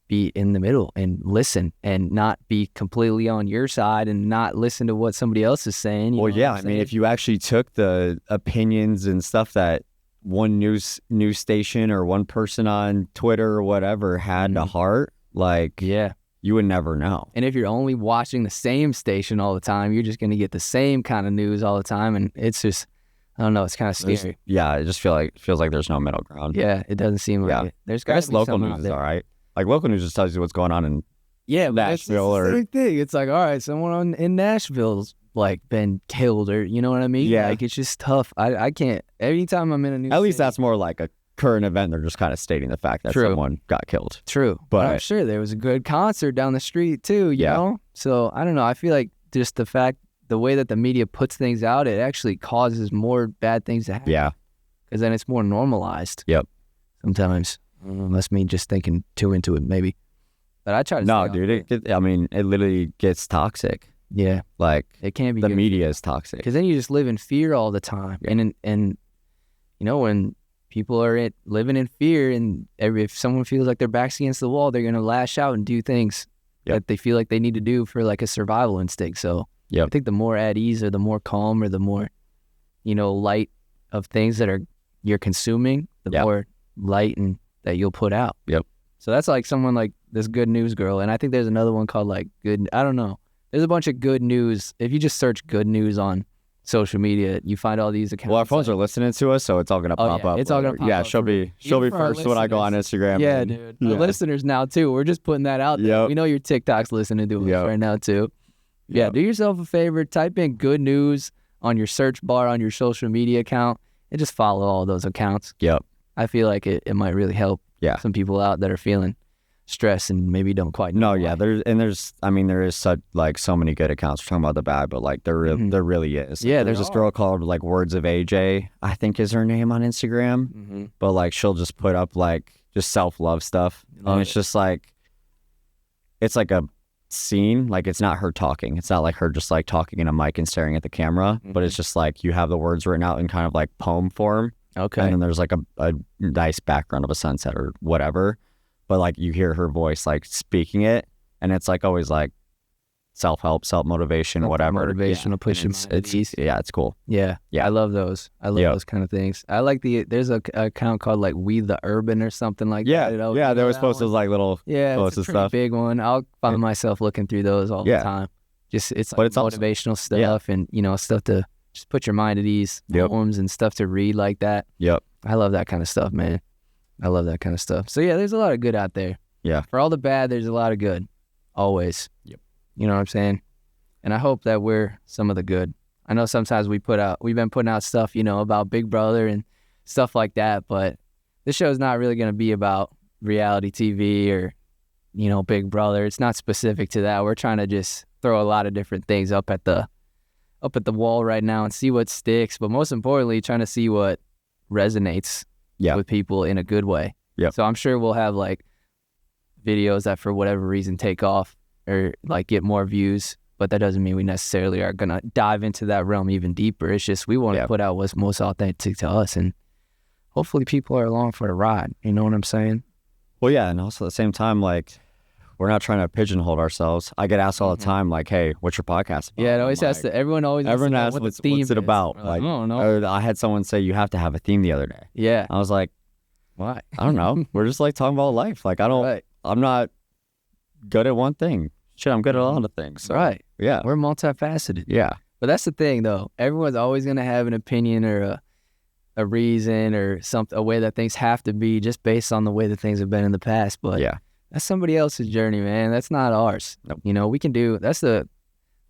be in the middle and listen and not be completely on your side and not listen to what somebody else is saying. Well, yeah. I mean, if you actually took the opinions and stuff that one news station or one person on Twitter or whatever had to heart, like, you would never know. And if you're only watching the same station all the time, you're just going to get the same kind of news all the time. And it's just, I don't know, it's kind of scary. It just feels like there's no middle ground. Yeah, it doesn't seem like it. There's got to be local news is all right. Like, local news just tells you what's going on in Nashville. It's the same thing. It's like, all right, someone in Nashville's like been killed, or you know what I mean? Yeah. Like, it's just tough. I can't. Every time I'm in a new At least that's more like a current event. They're just kind of stating the fact that someone got killed. True. But I'm sure there was a good concert down the street too, you know? So I don't know. I feel like just the way that the media puts things out, it actually causes more bad things to happen. Yeah. Because then it's more normalized. Yep. Sometimes. That's me just thinking too into it, maybe. But I try to No, dude. It literally gets toxic. Yeah. Like, it can't be the good. media is toxic. Because then you just live in fear all the time. Yeah. And you know, when people are living in fear, and if someone feels like their back's against the wall, they're going to lash out and do things that they feel like they need to do for like a survival instinct. So I think the more at ease or the more calm or the more, you know, light of things that you're consuming, the more light and that you'll put out. Yep. So that's like someone like this Good News Girl. And I think there's another one called like I don't know. There's a bunch of good news. If you just search good news on social media, you find all these accounts. Well, our phones are listening to us, so it's all gonna pop up. It's all gonna pop up. Yeah, she'll be first when I go on Instagram. Yeah, dude. Our listeners now too. We're just putting that out there. Yep. We know your TikTok's listening to us right now too. Yeah, do yourself a favor. Type in good news on your search bar on your social media account and just follow all those accounts. Yep. I feel like it might really help some people out that are feeling stress and maybe don't quite No, know yeah, why. there is such like so many good accounts. We're talking about the bad, but like there really is. Yeah, there's this girl called like Words of AJ, I think is her name on Instagram. But like she'll just put up like just self-love stuff. And it's just like it's like a scene, like it's not her talking. It's not like her just like talking in a mic and staring at the camera, but it's just like you have the words written out in kind of like poem form. Okay. And then there's like a nice background of a sunset or whatever. But like you hear her voice like speaking it, and it's like always like self-help, self-motivation, whatever. Motivational, pushing it's yeah, it's cool. Yeah. Yeah. I love those. I love those kind of things. I like there's a account called like We the Urban or something like that. You know? Yeah, they always post those like little it's a pretty stuff. big one. I'll find myself looking through those all the time. Just it's like motivational stuff and stuff to just put your mind at ease, poems and stuff to read like that. Yep. I love that kind of stuff, man. I love that kind of stuff. So yeah, there's a lot of good out there. Yeah. For all the bad, there's a lot of good. Always. Yep. You know what I'm saying? And I hope that we're some of the good. I know sometimes we've been putting out stuff, about Big Brother and stuff like that, but this show is not really going to be about reality TV or, Big Brother. It's not specific to that. We're trying to just throw a lot of different things up at the wall right now and see what sticks, but most importantly, trying to see what resonates with people in a good way. Yeah. So I'm sure we'll have like videos that for whatever reason take off or like get more views, but that doesn't mean we necessarily are going to dive into that realm even deeper. It's just we want to put out what's most authentic to us, and hopefully people are along for the ride. You know what I'm saying? Well, yeah, and also at the same time, like, we're not trying to pigeonhole ourselves. I get asked all the time, like, hey, what's your podcast about? Yeah, it always has to. Everyone asks what's it about? Like, I don't know. I had someone say you have to have a theme the other day. Yeah. I was like, why? I don't know. We're just like talking about life. Like, I'm not good at one thing. Shit, I'm good at a lot of things. So, right. Yeah. We're multifaceted. Yeah. But that's the thing, though. Everyone's always going to have an opinion or a reason or a way that things have to be just based on the way that things have been in the past. But that's somebody else's journey, man. That's not ours. Nope. We can do, that's the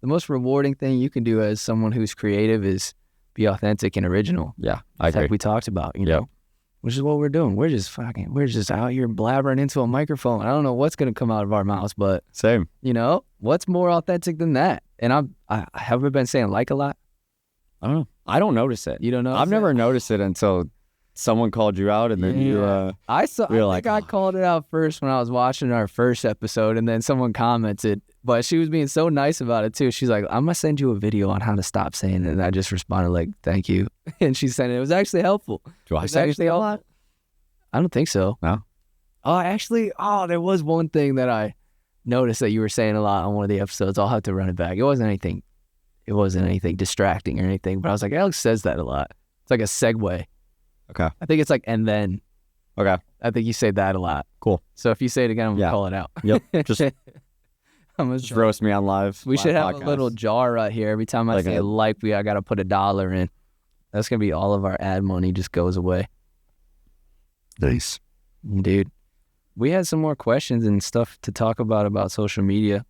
most rewarding thing you can do as someone who's creative is be authentic and original. Yeah, I agree. Like we talked about, know, which is what we're doing. We're just out here blabbering into a microphone. I don't know what's going to come out of our mouths, but same. What's more authentic than that? And I haven't been saying like a lot. I don't know. I don't notice it. You don't know? I've never noticed it until someone called you out, and then I think I called it out first when I was watching our first episode, and then someone commented, but she was being so nice about it too. She's like, I'm gonna send you a video on how to stop saying it, and I just responded like, thank you. And she said it was actually helpful. Do I say anything a lot? I don't think so. No. There was one thing that I noticed that you were saying a lot on one of the episodes. I'll have to run it back. It wasn't anything distracting or anything, but I was like, Alex says that a lot. It's like a segue. Okay. I think it's like, and then. Okay. I think you say that a lot. Cool. So if you say it again, I'm going to call it out. Yep. Just roast me on live. We should have podcast. a little jar right here. Every time I say I got to put $1 in. That's going to be all of our ad money just goes away. Nice. Dude, we had some more questions and stuff to talk about social media.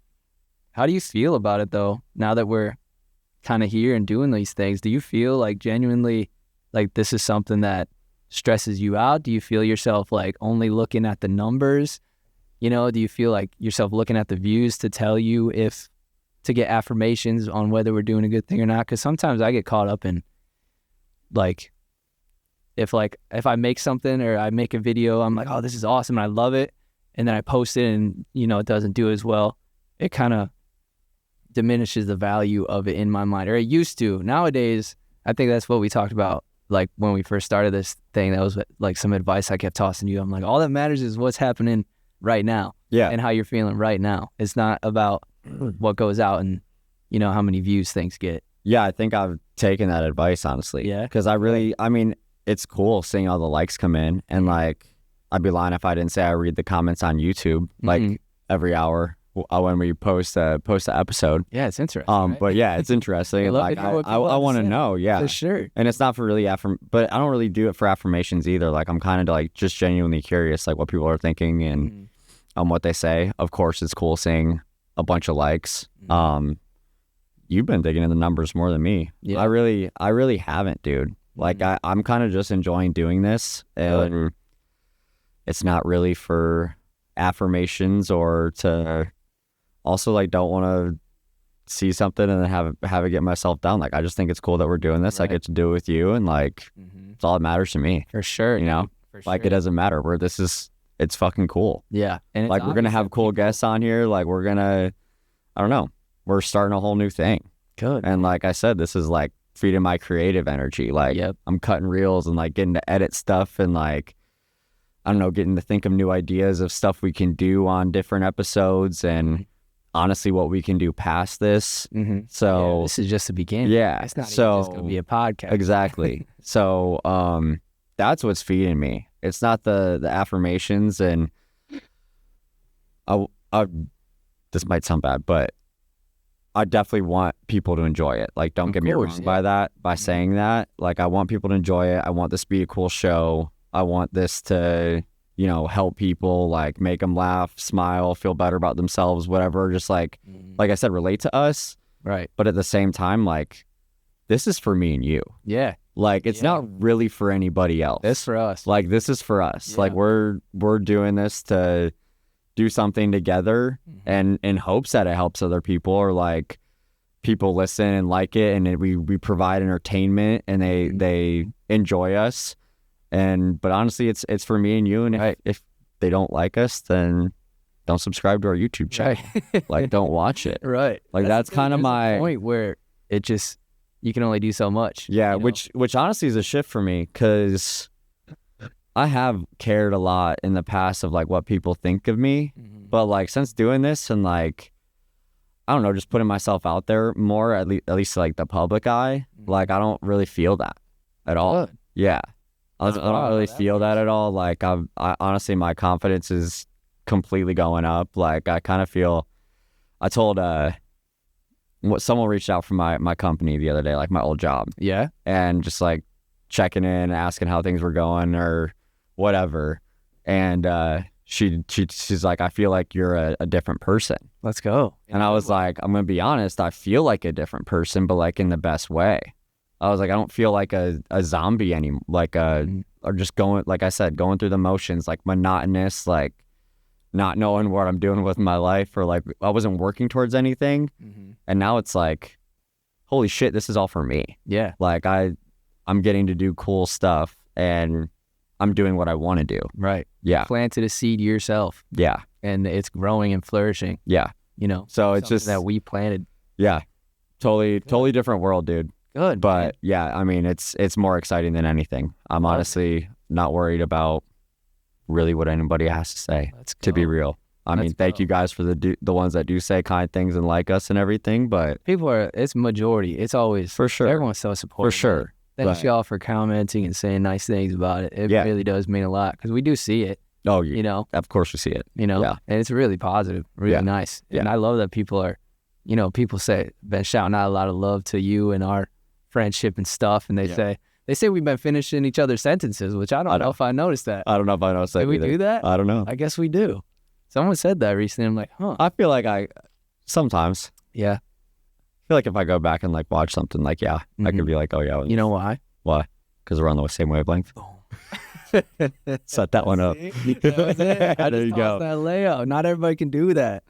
How do you feel about it, though, now that we're kind of here and doing these things? Do you feel like genuinely like this is something that stresses you out? Do you feel yourself like only looking at the numbers? Do you feel like yourself looking at the views to tell you to get affirmations on whether we're doing a good thing or not? Because sometimes I get caught up in like, if I make something or I make a video, I'm like, oh, this is awesome, and I love it. And then I post it and, it doesn't do as well. It kind of diminishes the value of it in my mind, or it used to. Nowadays, I think that's what we talked about. Like when we first started this thing, that was like some advice I kept tossing you. I'm like, all that matters is what's happening right now. Yeah. And how you're feeling right now. It's not about what goes out and, how many views things get. Yeah, I think I've taken that advice, honestly. Yeah. Because it's cool seeing all the likes come in. And like, I'd be lying if I didn't say I read the comments on YouTube, like every hour when we post an episode. Yeah, it's interesting. Right? But yeah, it's interesting. Like I want to know. Yeah. For sure. And it's not for really but I don't really do it for affirmations either. Like I'm kind of like just genuinely curious, like what people are thinking and what they say. Of course, it's cool seeing a bunch of likes. You've been digging in the numbers more than me. Yeah. I really haven't, dude. Like I'm kind of just enjoying doing this, and it's not really for affirmations or to also like don't want to see something and then have it get myself down. Like I just think it's cool that we're doing this. I get to do it with you, and like it's all that matters to me. For sure. You know, like it doesn't matter where this is. It's fucking cool. Yeah, and like we're gonna have cool guests on here. Like we're gonna, I don't know, we're starting a whole new thing. Good. And like I said, this is like feeding my creative energy. Like I'm cutting reels and like getting to edit stuff and like, I don't know, getting to think of new ideas of stuff we can do on different episodes and honestly what we can do past this. So this is just the beginning. Yeah. It's not even just going to be a podcast. Exactly. So that's what's feeding me. It's not the affirmations, and I this might sound bad, but I definitely want people to enjoy it. Like, don't get me wrong by saying that. Like, I want people to enjoy it. I want this to be a cool show. I want this to, you know, help people, like make them laugh, smile, feel better about themselves, whatever. Just like I said, relate to us. Right. But at the same time, like, this is for me and you. Yeah. Like, it's not really for anybody else. It's for us. Like, this is for us. Yeah. Like, we're doing this to do something together and in hopes that it helps other people, or like people listen and like it, and we provide entertainment and they enjoy us. But honestly, it's for me and you. And if they don't like us, then don't subscribe to our YouTube channel. Like, don't watch it. Right. Like, that's kind of my point where it just, you can only do so much. Yeah, which honestly is a shift for me, because I have cared a lot in the past of like what people think of me. But like since doing this and like, I don't know, just putting myself out there more, at least like the public eye, like I don't really feel that at all. Good. Yeah. I don't really feel that at all. Like I honestly, my confidence is completely going up. Like I kind of feel, I told someone reached out from my company the other day, like my old job. Yeah. And just like checking in, asking how things were going or whatever. And she's like, I feel like you're a different person. Let's go. And I was like, I'm gonna be honest, I feel like a different person, but like in the best way. I was like, I don't feel like a zombie anymore, like or just going, like I said, going through the motions, like monotonous, like not knowing what I'm doing with my life, or like I wasn't working towards anything. And now it's like, holy shit, this is all for me. Yeah. Like I'm getting to do cool stuff and I'm doing what I want to do. Right. Yeah. Planted a seed yourself. Yeah. And it's growing and flourishing. Yeah. You know. So it's just that we planted. Yeah. Totally different world, dude. Good. But man. Yeah, I mean, it's more exciting than anything. I'm honestly not worried about really what anybody has to say, to be real. I mean, thank you guys for the ones that do say kind things and like us and everything, but people it's majority. It's always, for sure, everyone's so supportive. For sure. Thanks y'all for commenting and saying nice things about it. It really does mean a lot, because we do see it. Oh, you know, of course we see it. You know, and it's really positive, really nice. And I love that people are, you know, people been shouting out a lot of love to you and our friendship and stuff, and they say we've been finishing each other's sentences, which I don't know if I noticed that. I don't know if I noticed that. Did we do that? I don't know. I guess we do. Someone said that recently. I'm like, huh. I feel like sometimes. Yeah. I feel like if I go back and like watch something, like, I could be like, oh yeah. You know why? Why? Because we're on the same wavelength. Set that one up. There you go. That layout. Not everybody can do that.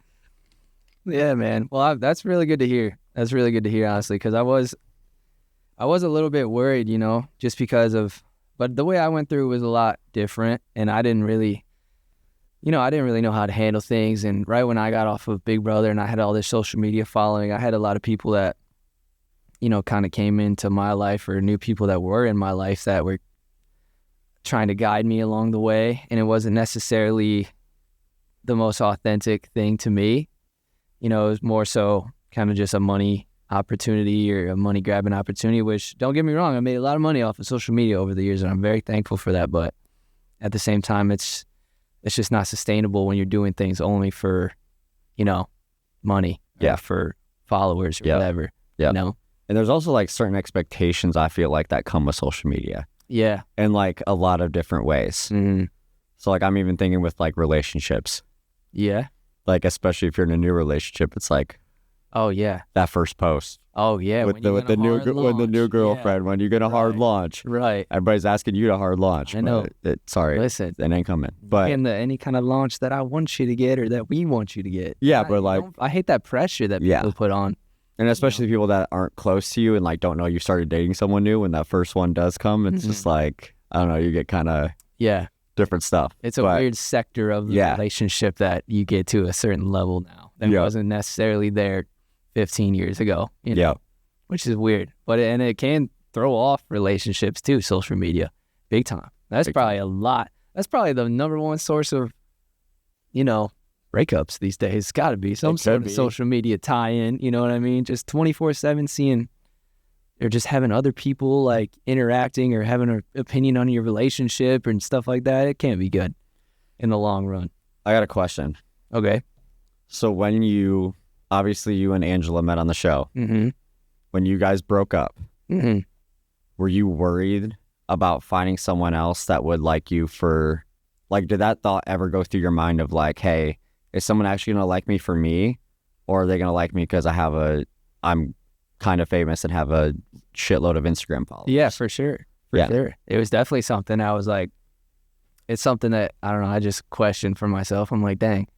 Yeah, man. Well, that's really good to hear. That's really good to hear, honestly, because I was a little bit worried, you know, just because but the way I went through was a lot different, and I didn't really know how to handle things. And right when I got off of Big Brother and I had all this social media following, I had a lot of people that, you know, kind of came into my life, or new people that were in my life that were trying to guide me along the way. And it wasn't necessarily the most authentic thing to me. You know, it was more so kind of just a money opportunity or a money grabbing opportunity, which, don't get me wrong, I made a lot of money off of social media over the years, and I'm very thankful for that. But at the same time, it's just not sustainable when you're doing things only for, you know, money. Yeah. For followers or whatever. Yeah. You know? And there's also like certain expectations, I feel like, that come with social media. Yeah. In like a lot of different ways. Mm-hmm. So like I'm even thinking with like relationships. Yeah. Like especially if you're in a new relationship, it's like, oh yeah, that first post. Oh yeah, with the new girlfriend, when you're gonna hard launch. Right. Everybody's asking you to hard launch. I know. Sorry, Listen, it ain't coming. But any kind of launch that I want you to get or that we want you to get. Yeah, but like, I hate that pressure that people put on. And especially people that aren't close to you and like don't know you started dating someone new. When that first one does come, it's just like, I don't know, you get kind of different stuff. It's a weird sector of the relationship that you get to a certain level now that wasn't necessarily there 15 years ago. You know, which is weird. But it can throw off relationships too. Social media, big time. That's probably a lot. That's probably the number one source of, breakups these days. It's got to be some sort of social media tie-in. You know what I mean? Just 24/7 seeing, or just having other people like interacting or having an opinion on your relationship and stuff like that. It can't be good in the long run. I got a question. Okay. So when obviously you and Angela met on the show, when you guys broke up, were you worried about finding someone else that would like you for, like, did that thought ever go through your mind of like, hey, is someone actually going to like me for me, or are they going to like me because I'm kind of famous and have a shitload of Instagram followers? Yeah, for sure. For sure. It was definitely something I was like, it's something that, I don't know, I just questioned for myself. I'm like, dang.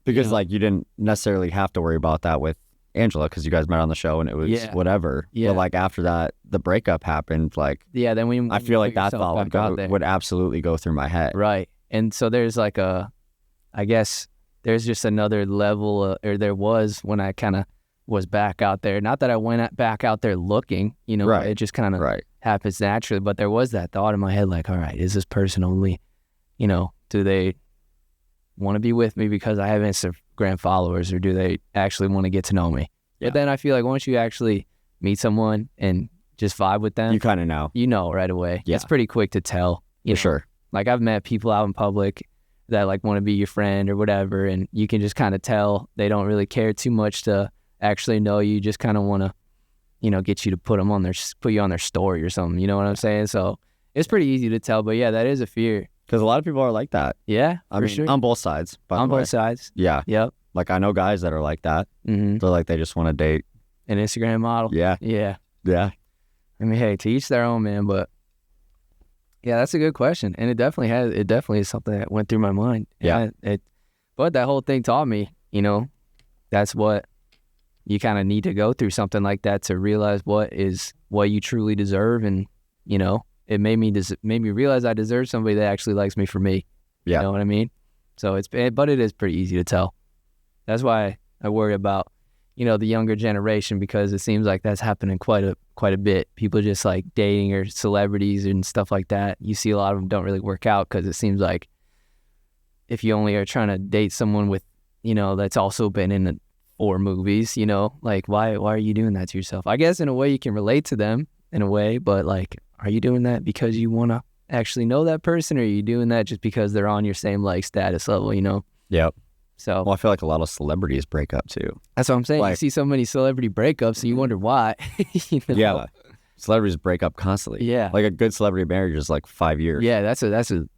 Because like you didn't necessarily have to worry about that with Angela because you guys met on the show and it was whatever. Yeah. But like after that, the breakup happened, like, then I feel like that thought would absolutely go through my head. Right. And so there's like I guess there's just another level, or there was when I kind of was back out there. Not that I went back out there looking, it just kind of happens naturally. But there was that thought in my head, like, all right, is this person only, do they want to be with me because I have Instagram followers, or do they actually want to get to know me? Yeah. But then I feel like once you actually meet someone and just vibe with them, you kind of know. You know right away. Yeah. It's pretty quick to tell. For sure. Like I've met people out in public that like want to be your friend or whatever, and you can just kind of tell they don't really care too much to actually know you. Just kind of want to, get you to put you on their story or something. You know what I'm saying? So it's pretty easy to tell. But yeah, that is a fear. Because a lot of people are like that. Yeah, I mean, sure. On both sides. On both sides. Yeah. Yep. Like I know guys that are like that. They're like, they just want to date an Instagram model. Yeah. Yeah. Yeah. I mean, hey, to each their own, man. But yeah, that's a good question, and it definitely is something that went through my mind. Yeah. But that whole thing taught me, that's what you kind of need to go through something like that to realize what you truly deserve, and it made me realize I deserve somebody that actually likes me for me. Yeah. You know what I mean? So but it is pretty easy to tell. That's why I worry about, the younger generation, because it seems like that's happening quite a bit. People just like dating or celebrities and stuff like that. You see a lot of them don't really work out because it seems like if you only are trying to date someone with, that's also been in the 4 movies, like why are you doing that to yourself? I guess in a way you can relate to them in a way, but like, are you doing that because you want to actually know that person, or are you doing that just because they're on your same like status level, Yep. So I feel like a lot of celebrities break up too. That's what I'm saying. Like, you see so many celebrity breakups and you wonder why. Yeah. Celebrities break up constantly. Yeah. Like a good celebrity marriage is like 5 years. Yeah, that's a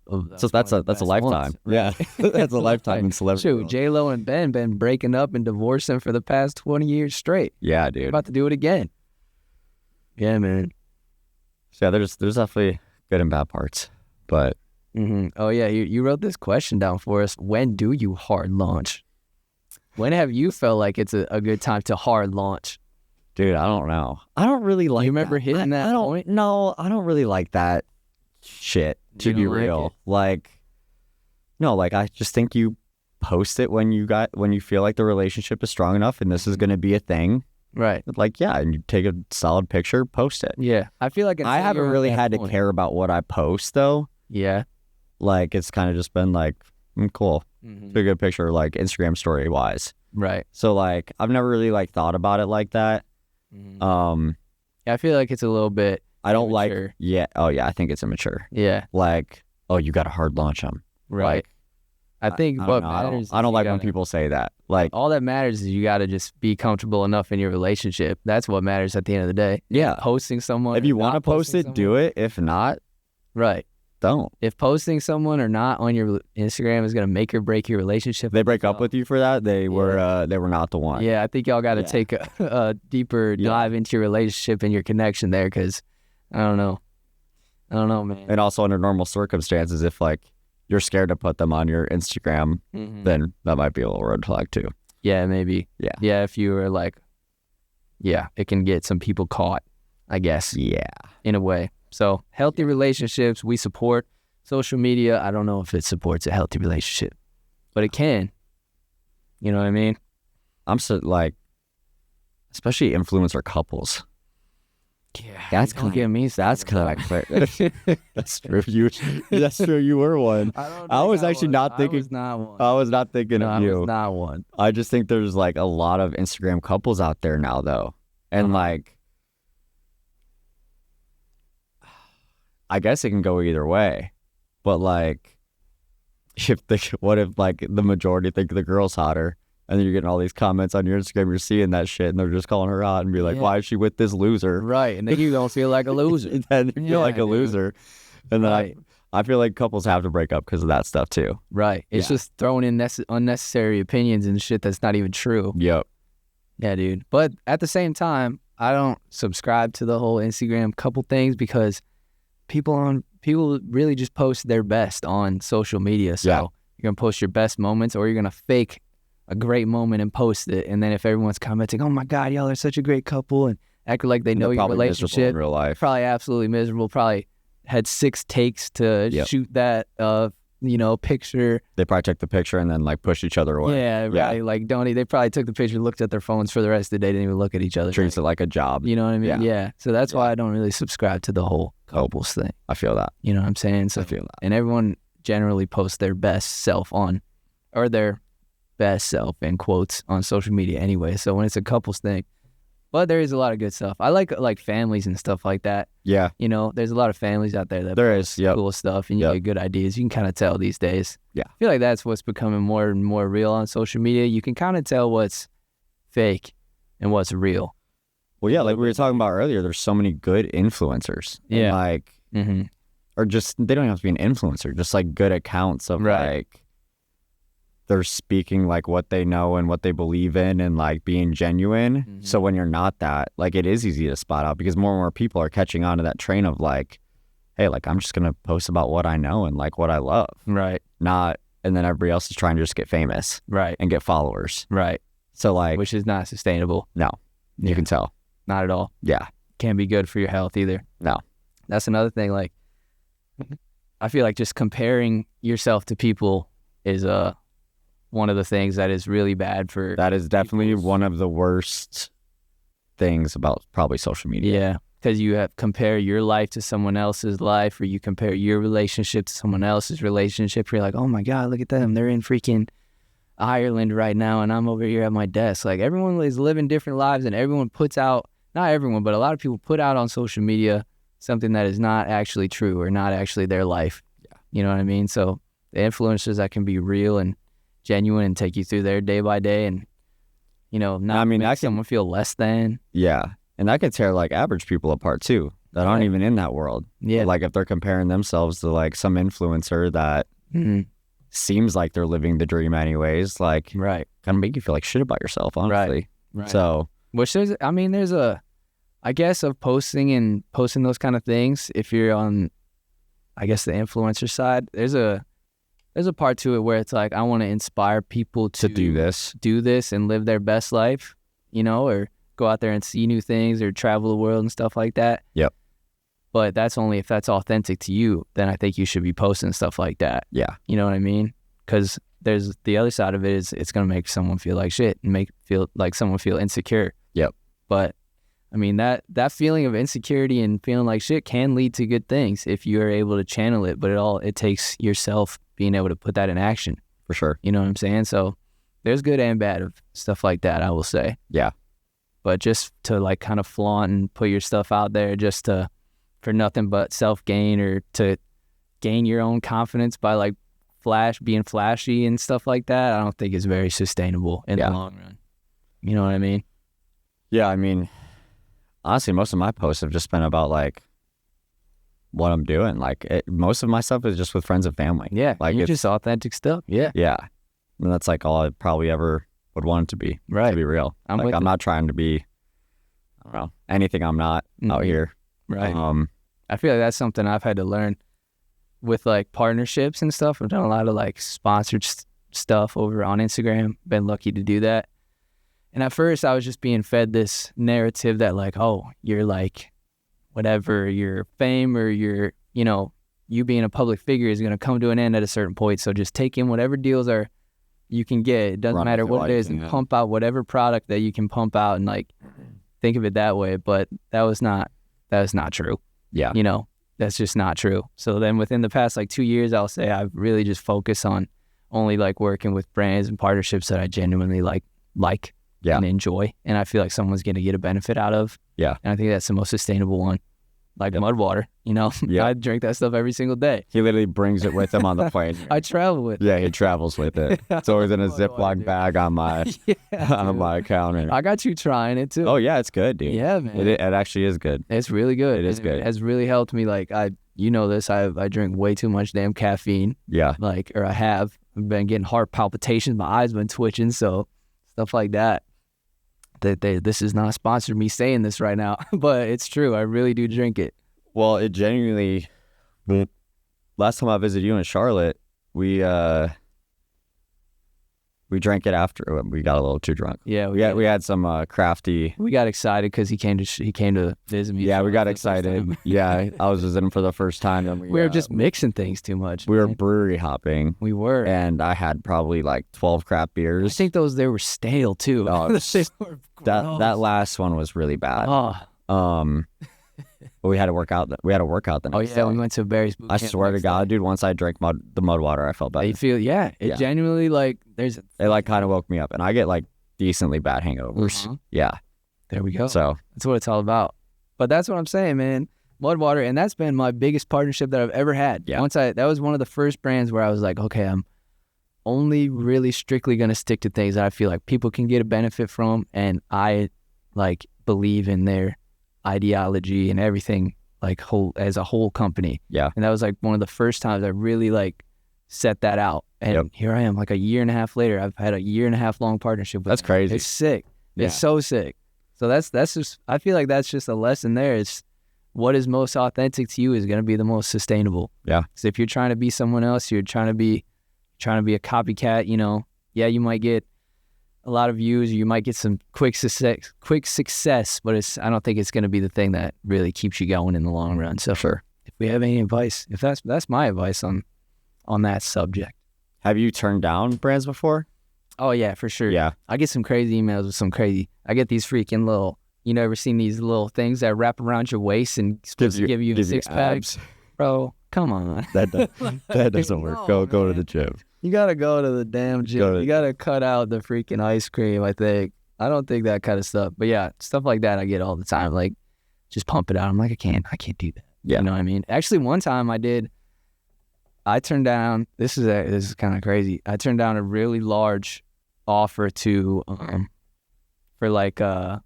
lifetime. Ones, right? Yeah. That's a lifetime in celebrity. Shoot, J-Lo and Ben been breaking up and divorcing for the past 20 years straight. Yeah, dude. They're about to do it again. Yeah, man. So yeah, there's definitely good and bad parts. But oh yeah, you wrote this question down for us. When do you hard launch? When have you felt like it's a good time to hard launch? Dude, I don't know. I don't really like. You remember hitting that point? No, I don't really like that shit. To be real, no, I just think you post it when you feel like the relationship is strong enough and this is going to be a thing. Right. And you take a solid picture, post it. Yeah, I feel like I haven't really had to care about what I post though. Yeah. It's kind of just been like, cool. It's a good picture, like Instagram story wise. Right. So I've never really thought about it like that. Yeah, I feel like it's a little bit. I don't immature. I think it's immature. Yeah. You got to hard launch them. Right. I think what matters. I don't like when people say that. All that matters is you got to just be comfortable enough in your relationship. That's what matters at the end of the day. Yeah. Posting someone. If you want to post it, do it. If not, right. don't. If posting someone or not on your Instagram is gonna make or break your relationship, They break up with you for that. They were not the one. Yeah, I think y'all got to take a deeper dive into your relationship and your connection there, because I don't know, man. And also under normal circumstances, if like you're scared to put them on your Instagram, then that might be a little red flag too. Yeah, maybe. Yeah, if you were like, it can get some people caught, I guess. Yeah, in a way. So healthy relationships, we support. Social media, I don't know if it supports a healthy relationship, but it can. You know what I mean? I'm so like, especially influencer couples. Yeah, that's kind of that's true. That's true. You were one. I was actually not thinking. I was not one. I was not thinking of you. I was not one. I just think there's like a lot of Instagram couples out there now, though, and like, I guess it can go either way, but like, what if like the majority think the girl's hotter? And then you're getting all these comments on your Instagram, you're seeing that shit, and they're just calling her out and be like, why is she with this loser? Right, and then you don't feel like a loser. Then you feel like a loser. And then I feel like couples have to break up because of that stuff too. Right. It's just throwing in unnecessary opinions and shit that's not even true. Yep. Yeah, dude. But at the same time, I don't subscribe to the whole Instagram couple things, because people really just post their best on social media. So you're going to post your best moments, or you're going to fake a great moment and post it, and then if everyone's commenting, oh my God, y'all are such a great couple, and act like they know your relationship, in real life. Probably absolutely miserable, probably had 6 takes to shoot that picture. They probably took the picture and then like pushed each other away. Yeah, right. Like they probably took the picture, looked at their phones for the rest of the day, didn't even look at each other. Treats it like a job. You know what I mean? Yeah. So that's why I don't really subscribe to the whole couples thing. I feel that. You know what I'm saying? So I feel that. And everyone generally posts their best self their best self in quotes on social media anyway. So when it's a couples thing, but there is a lot of good stuff. I like families and stuff like that. Yeah. You know, there's a lot of families out there that post cool stuff, and you get good ideas. You can kind of tell these days. Yeah. I feel like that's what's becoming more and more real on social media. You can kind of tell what's fake and what's real. Well, yeah, like we were talking about earlier, there's so many good influencers. Yeah. And like, or just, they don't have to be an influencer, just like good accounts of like, they're speaking like what they know and what they believe in and like being genuine. So when you're not that, like it is easy to spot out, because more and more people are catching on to that train of like, hey, like I'm just going to post about what I know and like what I love. Right. And then everybody else is trying to just get famous. Right. And get followers. Right. So like. Which is not sustainable. No. You can tell. Not at all. Yeah. Can't be good for your health either. No. That's another thing. Like, I feel like just comparing yourself to people is one of the things that is really bad for. That is definitely one of the worst things about probably social media. Yeah, because you compare your life to someone else's life, or you compare your relationship to someone else's relationship. You're like, oh my God, look at them. They're in freaking Ireland right now, and I'm over here at my desk. Like, everyone is living different lives, and everyone puts out, not everyone, but a lot of people put out on social media something that is not actually true or not actually their life. Yeah. You know what I mean? So the influencers that can be real and genuine and take you through their day by day, and not make someone feel less than. Yeah, and that could tear like average people apart too, that aren't even in that world. Yeah, like if they're comparing themselves to like some influencer that seems like they're living the dream anyways, like kind of make you feel like shit about yourself, honestly. Right. So which there's I guess of posting those kind of things, if you're on I guess the influencer side, there's a part to it where it's like, I want to inspire people to do this and live their best life, or go out there and see new things or travel the world and stuff like that. Yep. But that's only if that's authentic to you, then I think you should be posting stuff like that. Yeah. You know what I mean? Because there's the other side of it is it's going to make someone feel like shit and feel like someone feel insecure. Yep. But I mean, that feeling of insecurity and feeling like shit can lead to good things if you are able to channel it, but it takes yourself being able to put that in action. For sure. You know what I'm saying? So there's good and bad of stuff like that, I will say. Yeah. But just to like kind of flaunt and put your stuff out there just for nothing but self-gain, or to gain your own confidence by like being flashy and stuff like that, I don't think is very sustainable in the long run. You know what I mean? Yeah, I mean, honestly, most of my posts have just been about like what I'm doing. Like most of my stuff is just with friends and family. Yeah, like you're it's just authentic stuff. Yeah, yeah, and that's like all I probably ever would want it to be. right. To be real, I'm not trying to be, I don't know, anything I'm not out here. Right. I feel like that's something I've had to learn with like partnerships and stuff. I've done a lot of like sponsored stuff over on Instagram. Been lucky to do that. And at first I was just being fed this narrative that like, oh, you're like whatever, your fame or your, you know, you being a public figure is going to come to an end at a certain point. So just take in whatever deals you can get. It doesn't matter what it is, and pump out whatever product that you can pump out, and like think of it that way. But that was not true. Yeah. You know, that's just not true. So then within the past like 2 years, I'll say I've really just focused on only like working with brands and partnerships that I genuinely like and enjoy. And I feel like someone's going to get a benefit out of. Yeah. And I think that's the most sustainable one. Like mud water, you know, I drink that stuff every single day. He literally brings it with him on the plane. I travel with it. Yeah, he travels with it. It's always in a Ziploc bag on my on my counter. I got you trying it too. Oh yeah, it's good, dude. Yeah, man. It actually is good. It's really good. It is good. It has really helped me. Like you know this, I drink way too much damn caffeine. Yeah. Like, or I've been getting heart palpitations. My eyes been twitching. So stuff like that. This is not sponsored me saying this right now, but it's true. I really do drink it. Well, it genuinely. Last time I visited you in Charlotte, we drank it after we got a little too drunk. Yeah, we had some crafty. We got excited because he came to visit me. Yeah, we got excited. Yeah, I was visiting for the first time, and we were just mixing things too much. We were brewery hopping. We were, and I had probably like 12 craft beers. I think they were stale too. Oh, that last one was really bad. But we had to work out. We had to work out the next day. We went to Barry's boot camp. I swear to God, dude. Once I drank the mud water, I felt better. You feel, it genuinely like it like kind of woke me up, and I get like decently bad hangovers. Mm-hmm. Yeah, there we go. So that's what it's all about. But that's what I'm saying, man. Mud water, and that's been my biggest partnership that I've ever had. Yeah. That was one of the first brands where I was like, okay, I'm only really strictly gonna stick to things that I feel like people can get a benefit from, and I like believe in their ideology and everything, like as a whole company. Yeah. And that was like one of the first times I really like set that out. And here I am like a year and a half later. I've had a 1.5 year long partnership with That's them. crazy. It's sick. Yeah. It's so sick. So that's just, I feel like that's just a lesson there. It's what is most authentic to you is going to be the most sustainable. Yeah. So if you're trying to be someone else, you're trying to be a copycat, you know, you might get a lot of views, or you might get some quick success, but I don't think it's going to be the thing that really keeps you going in the long run. So sure. If we have any advice, if that's my advice on that subject. Have you turned down brands before? Oh yeah, for sure. Yeah. I get some crazy emails with I get these freaking little, you know, ever seen these little things that wrap around your waist and supposed to give you a 6-pack? Bro, come on. That doesn't work. Go to the gym. You gotta go to the damn gym. You gotta cut out the freaking ice cream, I think. I don't think that kind of stuff. But yeah, stuff like that I get all the time. Like, just pump it out. I'm like, I can't do that. Yeah. You know what I mean? Actually, one time I turned down, this is kind of crazy. I turned down a really large offer to, for like a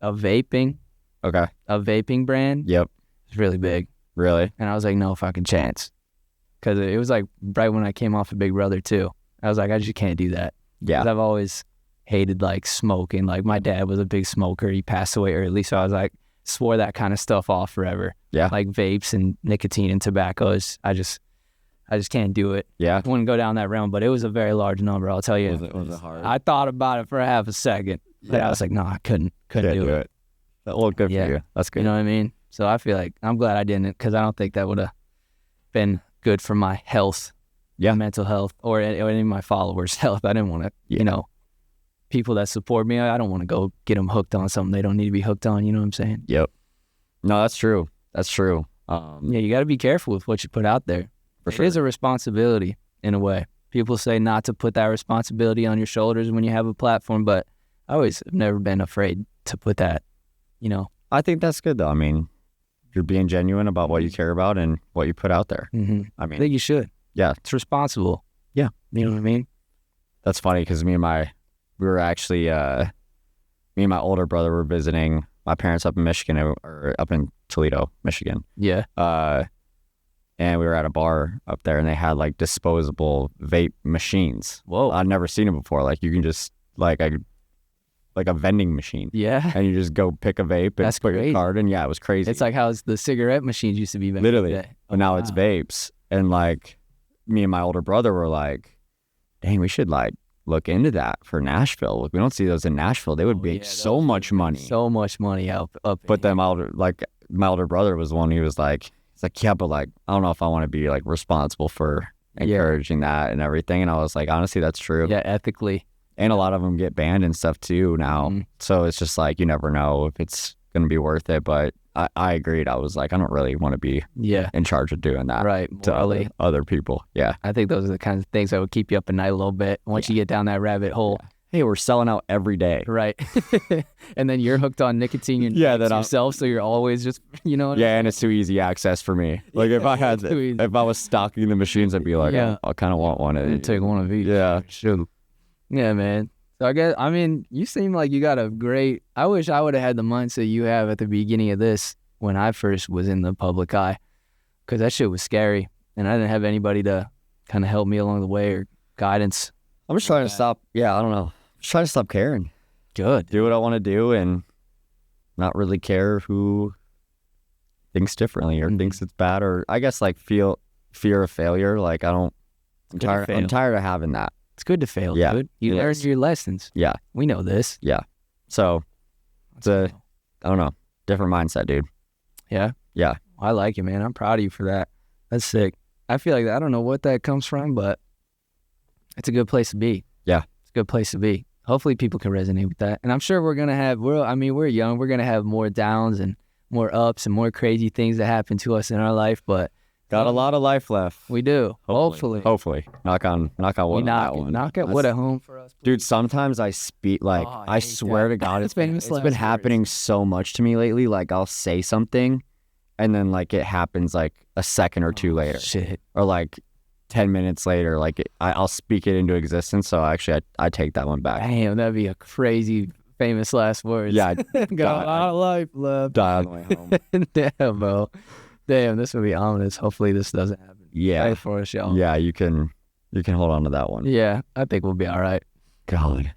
vaping. Okay. A vaping brand. Yep. It's really big. Really? And I was like, no fucking chance. Because it was like right when I came off of Big Brother too. I was like, I just can't do that. Yeah. 'Cause I've always hated like smoking. Like my dad was a big smoker. He passed away early. So I was like, swore that kind of stuff off forever. Yeah. Like vapes and nicotine and tobaccos. I just can't do it. Yeah. I wouldn't go down that realm, but it was a very large number. I'll tell you. Was it hard? I thought about it for a half a second. But I was like, no, I couldn't do it. Well, good for you. That's good. You know what I mean? So I feel like I'm glad I didn't, because I don't think that would have been good for my health, mental health, or any of my followers' health. I didn't want to, you know, people that support me, I don't want to go get them hooked on something they don't need to be hooked on. You know what I'm saying? Yep. No, that's true. That's true. You got to be careful with what you put out there. It is a responsibility in a way. People say not to put that responsibility on your shoulders when you have a platform, but I always have never been afraid to put that, you know. I think that's good though. I mean, you're being genuine about what you care about and what you put out there. Mm-hmm. I think you should. Yeah. It's responsible. Yeah. You know what I mean? That's funny because me and my older brother were visiting my parents up in Michigan, or up in Toledo, Michigan. Yeah. And we were at a bar up there, and they had like disposable vape machines. Whoa. I'd never seen them before. Like you can just like a vending machine. Yeah. And you just go pick a vape and That's put crazy. your card in. Yeah, it was crazy. It's like how the cigarette machines used to be back literally. in the day. But now it's vapes. And like me and my older brother were like, dang, we should like look into that for Nashville. Like, we don't see those in Nashville. They would make so much money. So much money up. But then my older brother was the one who was like, it's like, yeah, but like, I don't know if I want to be like responsible for encouraging that and everything. And I was like, honestly, that's true. Yeah, ethically. And a lot of them get banned and stuff too now. So it's just like, you never know if it's going to be worth it. But I agreed. I was like, I don't really want to be in charge of doing that to other people. Yeah. I think those are the kinds of things that would keep you up at night a little bit once you get down that rabbit hole. Yeah. Hey, we're selling out every day. Right. And then you're hooked on nicotine and yourself, so you're always just, you know. And it's too easy access for me. Like if I was stocking the machines, I'd be like, I kind of want one of these. Take one of each. Yeah. Sure. Yeah, man. So I mean, you seem like you got a great, I wish I would have had the mindset you have at the beginning of this when I first was in the public eye, because that shit was scary and I didn't have anybody to kind of help me along the way or guidance. I'm just trying to stop. Yeah, I don't know. Just trying to stop caring. Good. Do what I want to do and not really care who thinks differently or thinks it's bad, or I guess like feel fear of failure. Like I'm tired of having that. It's good to fail, dude. You learned your lessons. Yeah. We know this. Yeah. So it's I don't know, different mindset, dude. Yeah? Yeah. I like it, man. I'm proud of you for that. That's sick. I feel like I don't know what that comes from, but it's a good place to be. Yeah. It's a good place to be. Hopefully people can resonate with that. And I'm sure we're going to have, we're young. We're going to have more downs and more ups and more crazy things that happen to us in our life, but got a lot of life left. we do. Hopefully. Knock on wood on that one. Knock at wood at home for us. Please. Dude, sometimes I speak like I swear to God, it's been happening so much to me lately. Like I'll say something and then like it happens like a second or two later. Shit. Or like 10 minutes later, like I'll speak it into existence. So actually I take that one back. Damn, that'd be a crazy famous last words. Yeah. Got a lot of life left. Die on the way home. Damn, bro. Damn, this would be ominous. Hopefully this doesn't happen. Yeah. Pray for us, y'all. Yeah, you can hold on to that one. Yeah, I think we'll be all right. God.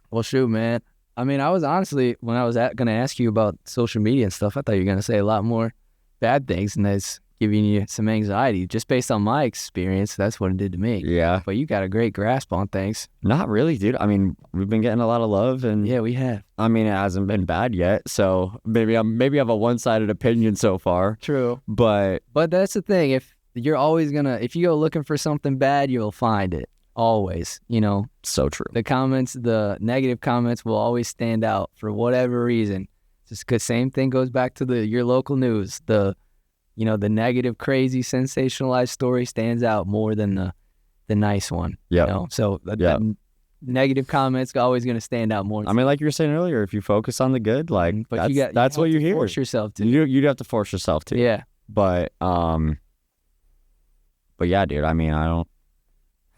Well, shoot, man. I mean, I was honestly, when I was going to ask you about social media and stuff, I thought you were going to say a lot more bad things, and that's giving you some anxiety. Just based on my experience, that's what it did to me. Yeah. But you got a great grasp on things. Not really, dude. I mean, we've been getting a lot of love, and yeah, we have. I mean, it hasn't been bad yet, so maybe I have a one-sided opinion so far. True. But that's the thing. If you go looking for something bad, you'll find it. Always, you know. So true. The negative comments will always stand out for whatever reason. Just because same thing goes back to your local news. The negative, crazy, sensationalized story stands out more than the nice one. Yeah. You know? So the negative comments are always going to stand out more. I mean, like you were saying earlier, if you focus on the good, like that's what you hear. Force yourself to. You'd have to force yourself to. Yeah. But yeah, dude. I mean,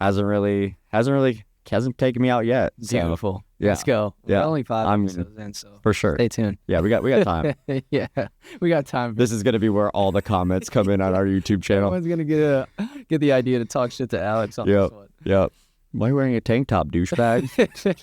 hasn't taken me out yet. So. Beautiful. Yeah. Let's go. Yeah. We're only 5 episodes in, so for sure. Stay tuned. Yeah, we got time. Yeah, we got time. This is gonna be where all the comments come in on our YouTube channel. Everyone's gonna get the idea to talk shit to Alex on this one. Yep. Why are you wearing a tank top, douchebag?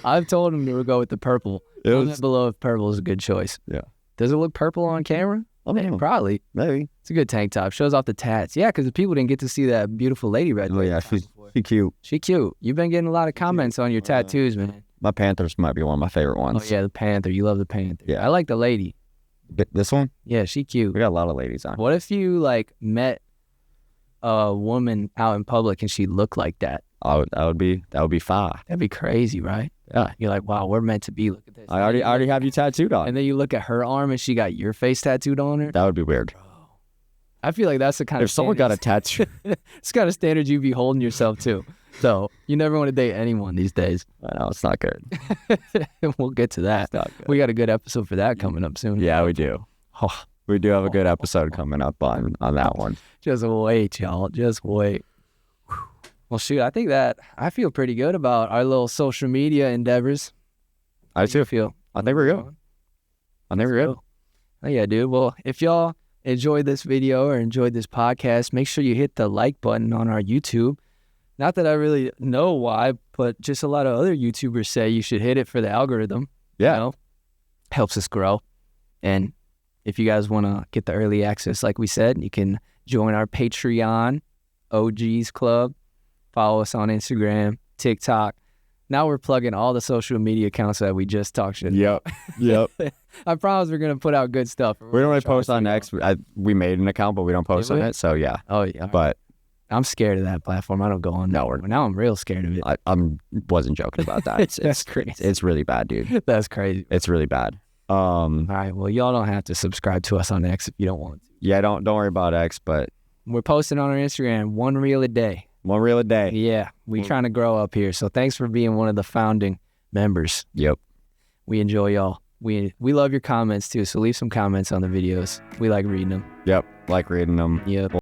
I've told him to go with the purple. Comment below if purple is a good choice. Yeah. Does it look purple on camera? I don't know. Probably. Maybe. It's a good tank top. Shows off the tats. Yeah, because the people didn't get to see that beautiful lady red. Oh, yeah. She's cute. She cute. You've been getting a lot of comments on your tattoos, man. My Panthers might be one of my favorite ones. Oh, yeah, the Panther. You love the Panther. Yeah. I like the lady. This one? Yeah, she cute. We got a lot of ladies on. What if you, met a woman out in public and she looked like that? Oh, that would be fire. That'd be crazy, right? Yeah. You're like, wow, we're meant to be. Look at this. I already have you tattooed on. And then you look at her arm and she got your face tattooed on her. That would be weird. I feel like that's the kind of if someone got a tattoo. It's kind of standard you be holding yourself to. So you never want to date anyone these days. I know, it's not good. We'll get to that. We got a good episode for that coming up soon. Yeah, we do. Oh, we do have a good episode coming up on that one. Just wait, y'all. Just wait. Well, shoot, I feel pretty good about our little social media endeavors. I too feel. I think we're good. I think we're good. Oh, yeah, dude. Well, if y'all enjoyed this video or enjoyed this podcast, make sure you hit the like button on our YouTube. Not that I really know why, but just a lot of other YouTubers say you should hit it for the algorithm. Yeah. You know? Helps us grow. And if you guys want to get the early access, like we said, you can join our Patreon, OGs Club. Follow us on Instagram, TikTok. Now we're plugging all the social media accounts that we just talked shit about. Yep. I promise we're going to put out good stuff. We don't really post on X. We made an account, but we don't post Did on we? it. So, yeah. Oh, yeah. But I'm scared of that platform. I don't go on. No, now I'm real scared of it. I wasn't joking about that. That's crazy. It's really bad, dude. That's crazy. It's really bad. All right. Well, y'all don't have to subscribe to us on X if you don't want to. Yeah, don't worry about X, but We're posting on our Instagram 1 reel a day. 1 reel a day. Yeah. We trying to grow up here. So thanks for being one of the founding members. Yep. We enjoy y'all. We love your comments too. So leave some comments on the videos. We like reading them. Yep. Like reading them. Yep.